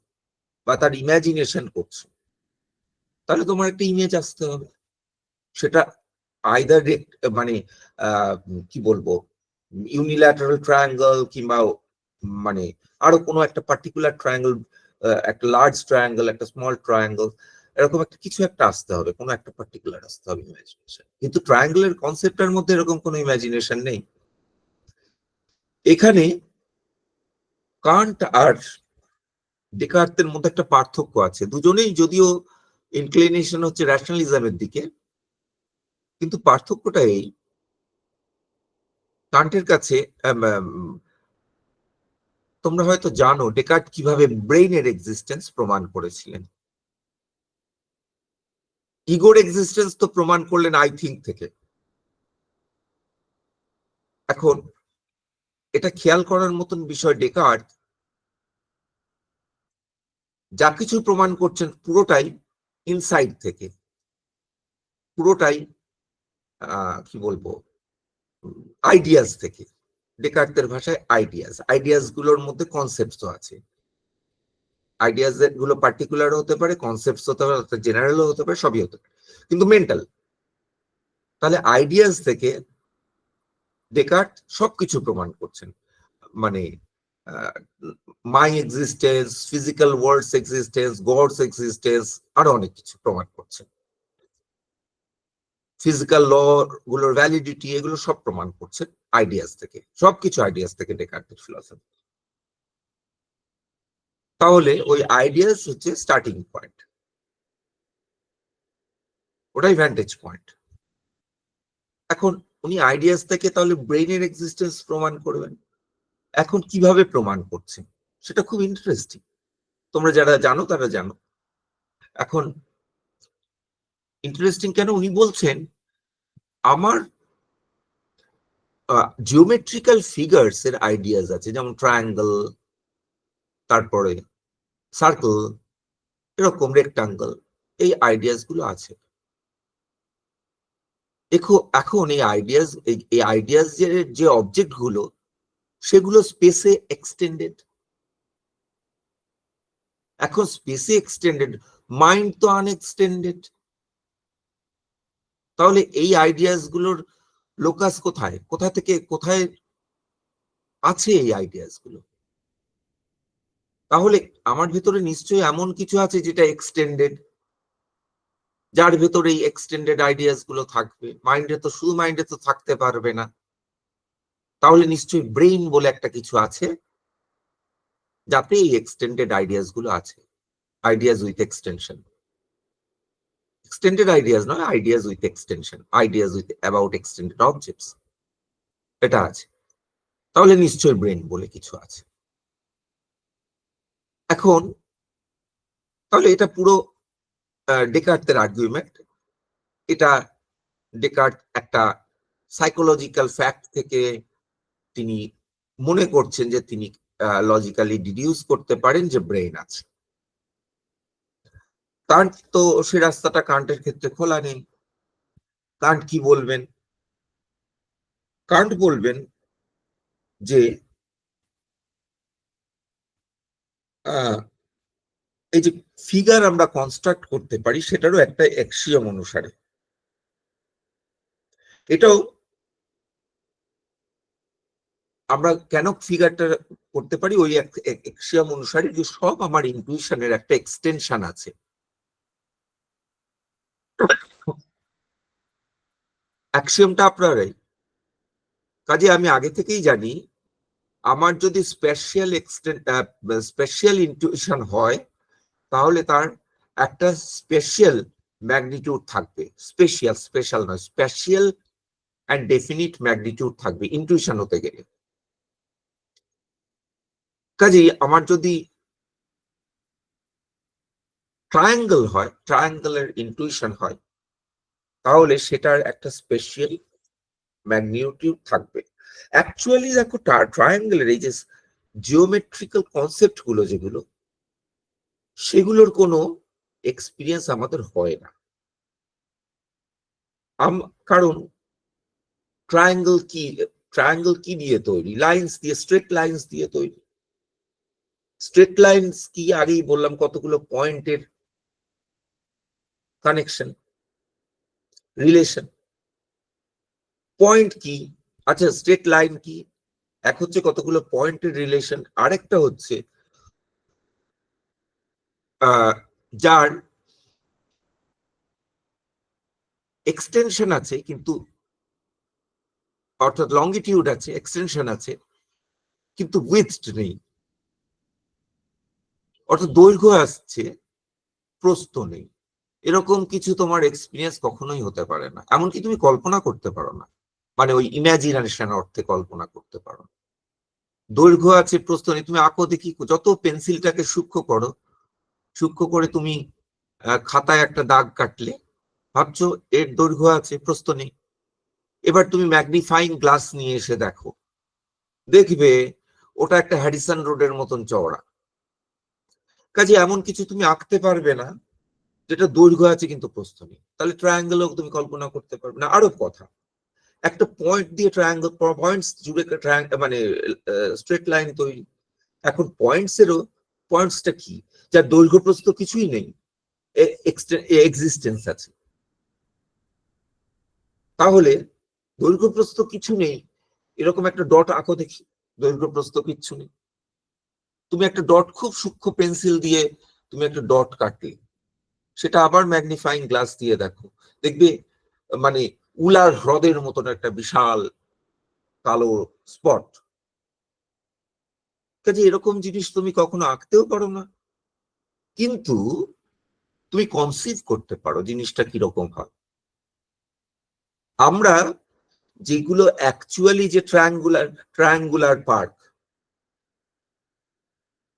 বা তার ইমাজিনেশন করছো, তাহলে তোমার একটা ইমেজ আসতে হবে। সেটা আইদার মানে কি বলবো ইউনিল্যাটারাল ট্রায়াঙ্গল, কিংবা মানে আরো কোনো একটা পার্টিকুলার ট্রায়াঙ্গল, একটা লার্জ ট্রায়াঙ্গল, একটা স্মল ট্রায়াঙ্গল, এরকম একটা কিছু একটা আসতে হবে, কোনো একটা পার্টিকুলার আসতে হবে ইমাজিনেশন। কিন্তু ট্রায়াঙ্গলের কনসেপ্টের মধ্যে এরকম কোনো ইমাজিনেশন নেই। এখানে কান্ট আর ডেকার্তের মধ্যে একটা পার্থক্য আছে। দুজনেই যদিও ইনক্লিনেশন হচ্ছে ন্যাশনালিজমের দিকে, কিন্তু পার্থক্যটা এই, কান্টের কাছে তোমরা হয়তো জানো ডেকার্ট কিভাবে ব্রেইনের এক্সিস্টেন্স প্রমাণ করেছিলেন। ইগোর এক্সিস্টেন্স তো প্রমাণ করলেন আই থিঙ্ক থেকে। এখন এটা খেয়াল করার মতন বিষয়, ডেকার্ট যা কিছু প্রমাণ করছেন পুরোটাই ইনসাইড থেকে, পুরোটাই কি বলবো আইডিয়াস থেকে। ডেকার্টের ভাষায় আইডিয়াস, আইডিয়াস গুলোর মধ্যে কনসেপ্টস আছে। আইডিয়াস গুলো পার্টিকুলার হতে পারে, কনসেপ্টস হতে পারে, জেনারেলও হতে পারে, সবই হতে পারে, কিন্তু মেন্টাল। তাহলে আইডিয়াস থেকে ডেকার্ট সবকিছু প্রমাণ করছেন, মানে my existence, physical world's existence, God's existence, আরো অনেক কিছু প্রমাণ করছেন। ফিজিক্যাল ল গুলোর ভ্যালিডিটি, এগুলো সব প্রমাণ করছেন আইডিয়াস থেকে, সবকিছু আইডিয়াস থেকে ডেকার্টের ফিলসফি। তাহলে ওই আইডিয়াস হচ্ছে স্টার্টিং পয়েন্ট, ওটাই ভ্যান্টেজ পয়েন্ট। এখন উনি আইডিয়াস থেকে তাহলে ব্রেইনের এক্সিস্টেন্স প্রমাণ করবেন। এখন কিভাবে প্রমাণ করছেন সেটা খুব ইন্টারেস্টিং, তোমরা যারা জানো তারা জানো। এখন ইন্টারেস্টিং কেন, উনি বলছেন আমার জিওমেট্রিক্যাল ফিগার্স এর আইডিয়াস আছে, যেমন ট্রায়াঙ্গল, তারপরে সার্কেল, এরকম রেক্টাঙ্গল, এই আইডিয়াস গুলো আছে। এখন এই আইডিয়াস যে অবজেক্ট গুলো, সেগুলো স্পেসে এক্সটেন্ডেড। এখন স্পেসে এক্সটেন্ডেড, মাইন্ড তো আনএক্সটেন্ডেড। তাহলে এই আইডিয়াস গুলোর লোকাস কোথায়, কোথা থেকে কোথায় আছে এই আইডিয়াস গুলো? তাহলে আমার ভেতরে নিশ্চয়ই এমন কিছু আছে যেটা এক্সটেন্ডেড, যার ভেতরে এই এক্সটেন্ডেড আইডিয়াস গুলো থাকবে। মাইন্ডে তো, শুধু মাইন্ডে তো থাকতে পারবে না। তাহলে নিশ্চয়ই ব্রেইন বলে একটা কিছু আছে যাতে এই এক্সটেন্ডেড আইডিয়াস গুলো আছে। Ideas with extension, extended ideas নয়, ideas with extension, ideas with about extended objects, এটা আছে। তাহলে নিশ্চয়ই ব্রেন বলে কিছু আছে। এখন তাহলে এটা পুরো ডেকার্টের আর্গুমেন্ট। এটা ডেকার্ট একটা সাইকোলজিক্যাল ফ্যাক্ট থেকে তিনি মনে করছেন যে তিনি লজিক্যালি ডিডিউস করতে পারেন যে ব্রেন আছে। কান্ট তো সে রাস্তাটা কান্টের ক্ষেত্রে খোলা নেই। কান্ট কি বলবেন? কান্ট বলবেন যে এই যে ফিগার আমরা কনস্ট্রাক্ট করতে পারি সেটারও একটা অ্যাক্সিওম অনুসারে, এটাও আমরা কেন ফিগারটা করতে পারি ওই অ্যাক্সিওম অনুসারে যে সব আমার ইনটুইশনের একটা এক্সটেনশন আছে। অ্যাক্সিওমটা আপনারাই, কাজে আমি আগে থেকেই জানি আমার যদি স্পেশাল ইনটুইশন হয় তাহলে তার একটা স্পেশাল ম্যাগনিটিউড থাকবে। স্পেশাল নয়, স্পেশাল অ্যান্ড ডেফিনিট ম্যাগনিটিউড থাকবে ইনটুইশন হতে গেলে। কাজেই আমার যদি ট্রায়াঙ্গেল হয়, ট্রায়াঙ্গেলের ইনটুইশন হয়, তাহলে সেটার একটা স্পেশাল ম্যাগনিটিউড থাকবে। অ্যাকচুয়ালি দেখো, ট্রায়াঙ্গেলের এই যে জিওমেট্রিক্যাল কনসেপ্ট গুলো যেগুলো, সেগুলোর কোনো এক্সপিরিয়েন্স আমাদের হয় না। কারণ ট্রায়াঙ্গেল কি দিয়ে তৈরি? লাইন্স দিয়ে, স্ট্রেট লাইন্স দিয়ে তৈরি। স্ট্রেট লাইন্স কি আগেই বললাম, কতগুলো পয়েন্টের কানেকশন, রিলেশন। পয়েন্ট কি? আচ্ছা, স্ট্রেট লাইন কি? এক হচ্ছে কতগুলো পয়েন্টের রিলেশন, আরেকটা হচ্ছে যার এক্সটেনশন আছে কিন্তু, অর্থাৎ লঙ্গিটিউড আছে, এক্সটেনশন আছে, কিন্তু উইথ নেই। অর্থাৎ দৈর্ঘ্য আসছে, প্রস্থ নেই। এরকম কিছু তোমার এক্সপিরিয়েন্স কখনোই হতে পারে না, এমনকি তুমি কল্পনা করতে পারো না। মানে ওই ইমাজিনেশন অর্থে কল্পনা করতে পারো। দৈর্ঘ্য আছে, প্রস্থ নেই। তুমি আঁকো দেখি, যত পেন্সিলটাকে সূক্ষ্ম করো, সূক্ষ্ম করে তুমি খাতায় একটা দাগ কাটলে ভাবছো এর দৈর্ঘ্য আছে, প্রস্থ নেই। এবার তুমি ম্যাগনিফাইং গ্লাস নিয়ে এসে দেখো, দেখবে ওটা একটা হ্যারিসন রোডের মতন চওড়া। কাজে এমন কিছু তুমি আঁকতে পারবে না যেটা দৈর্ঘ্য আছে কিন্তু প্রস্থ নেই। তাহলে ট্রায়াঙ্গেলও তুমি কল্পনা করতে পারবে না। আরো কথা, একটা পয়েন্ট দিয়ে ট্রায়াঙ্গেল, পয়েন্টস জুড়ে মানে স্ট্রেট লাইন তৈরি। এখন পয়েন্টসটা কি? যার দৈর্ঘ্য প্রস্থ কিছুই নেই, এক্সিস্টেন্স আছে। তাহলে দৈর্ঘ্য প্রস্থ কিছু নেই, এরকম একটা ডট আঁকো দেখি, দৈর্ঘ্য প্রস্থ কিচ্ছু নেই। তুমি একটা ডট, খুব সূক্ষ্ম পেন্সিল দিয়ে তুমি একটা ডট কাটলে, সেটা আবার ম্যাগনিফাইং গ্লাস দিয়ে দেখো, দেখবে মানে উলার হ্রদের মতন একটা বিশাল কালো স্পট। কাজে এরকম জিনিস তুমি কখনো আঁকতেও পারো না, কিন্তু তুমি কনসিভ করতে পারো জিনিসটা কিরকম হয়। আমরা যেগুলো অ্যাকচুয়ালি যে ট্রায়াঙ্গুলার পার্ক,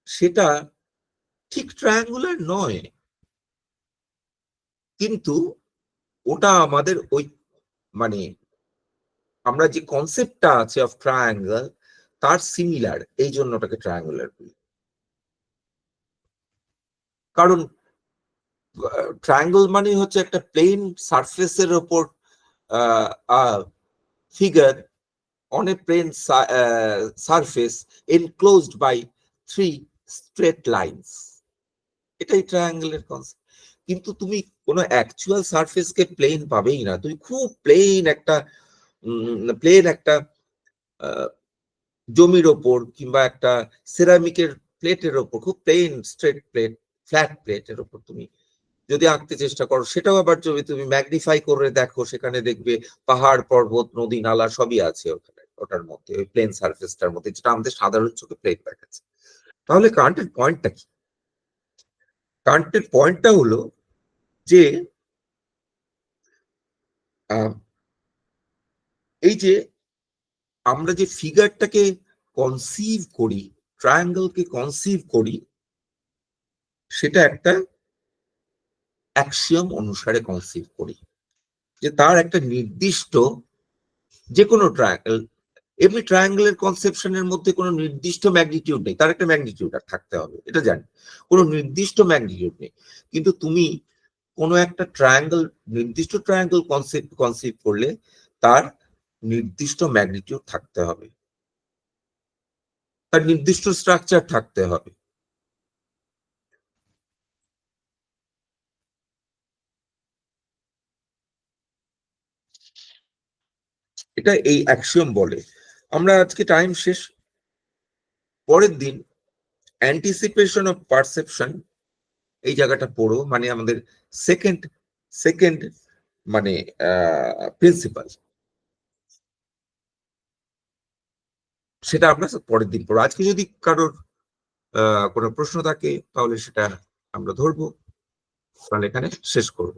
সেটা ঠিক ট্রায়াঙ্গুলার নয়, কিন্তু ওটা আমাদের ওই মানে আমরা যে কনসেপ্টটা আছে অফ ট্রায়াঙ্গেল তার সিমিলার, এই জন্য ওটাকে ট্রায়াঙ্গুলার বলি। কারণ ট্রায়াঙ্গেল মানে হচ্ছে একটা প্লেন সারফেসের ওপর figure on a plane surface enclosed by 3 straight lines. এটাই ট্রায়াঙ্গেলের কনসেপ্ট। কিন্তু তুমি কোনো অ্যাকচুয়াল সারফেসকে প্লেন পাবেই না, তুমি খুব প্লেন একটা জমির ওপর কিংবা একটা সেরামিকের প্লেটের ওপর, খুব প্লেন স্ট্রেট প্লেট, ফ্ল্যাট প্লেটের ওপর তুমি যদি আঁকতে চেষ্টা করো, সেটাও আবার যদি তুমি ম্যাগনিফাই করে দেখো, সেখানে দেখবে পাহাড় পর্বত নদী নালা সবই আছে ওখানে, ওটার মধ্যে, ওই প্লেন সারফেসটার মধ্যে, যেটা আমাদের সাধারণ চোখে প্লেন দেখাচ্ছে। তাহলে কান্টের পয়েন্টটা কি? কান্টের পয়েন্টটা হলো যে এই যে আমরা যে ফিগারটাকে কনসিভ করি, ট্রায়াঙ্গেলকে কনসিভ করি, সেটা একটা অ্যাক্সিওম অনুসারে কনসিভ করি, যে তার একটা নির্দিষ্ট, যে কোনো ট্রায়াঙ্গেল, এমনি ট্রায়াঙ্গেলের কনসেপশনের মধ্যে কোনো নির্দিষ্ট ম্যাগনিটিউড নেই, তার একটা ম্যাগনিটিউড আর থাকতে হবে, এটা জানি, কোনো নির্দিষ্ট ম্যাগনিটিউড নেই। কিন্তু তুমি কোনো একটা ট্রায়াঙ্গেল, নির্দিষ্ট ট্রায়াঙ্গেল কনসিভ করলে তার নির্দিষ্ট ম্যাগনিটিউড থাকতে হবে, তার নির্দিষ্ট স্ট্রাকচার থাকতে হবে। এটা এই অ্যাক্সিওম বলে। আমরা আজকে টাইম শেষ, পরের দিন অ্যান্টিসিপেশন অফ পারসেপশন এই জায়গাটা পড়ো, মানে আমাদের সেকেন্ড সেকেন্ড মানে প্রিন্সিপাল, সেটা আমরা পরের দিন পড়ো। আজকে যদি কারোর কোনো প্রশ্ন থাকে তাহলে সেটা আমরা ধরবো, তাহলে এখানে শেষ করব।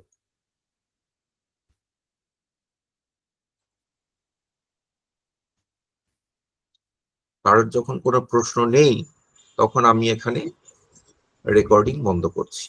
কারোর যখন কোনো প্রশ্ন নেই তখন আমি এখানে রেকর্ডিং বন্ধ করছি।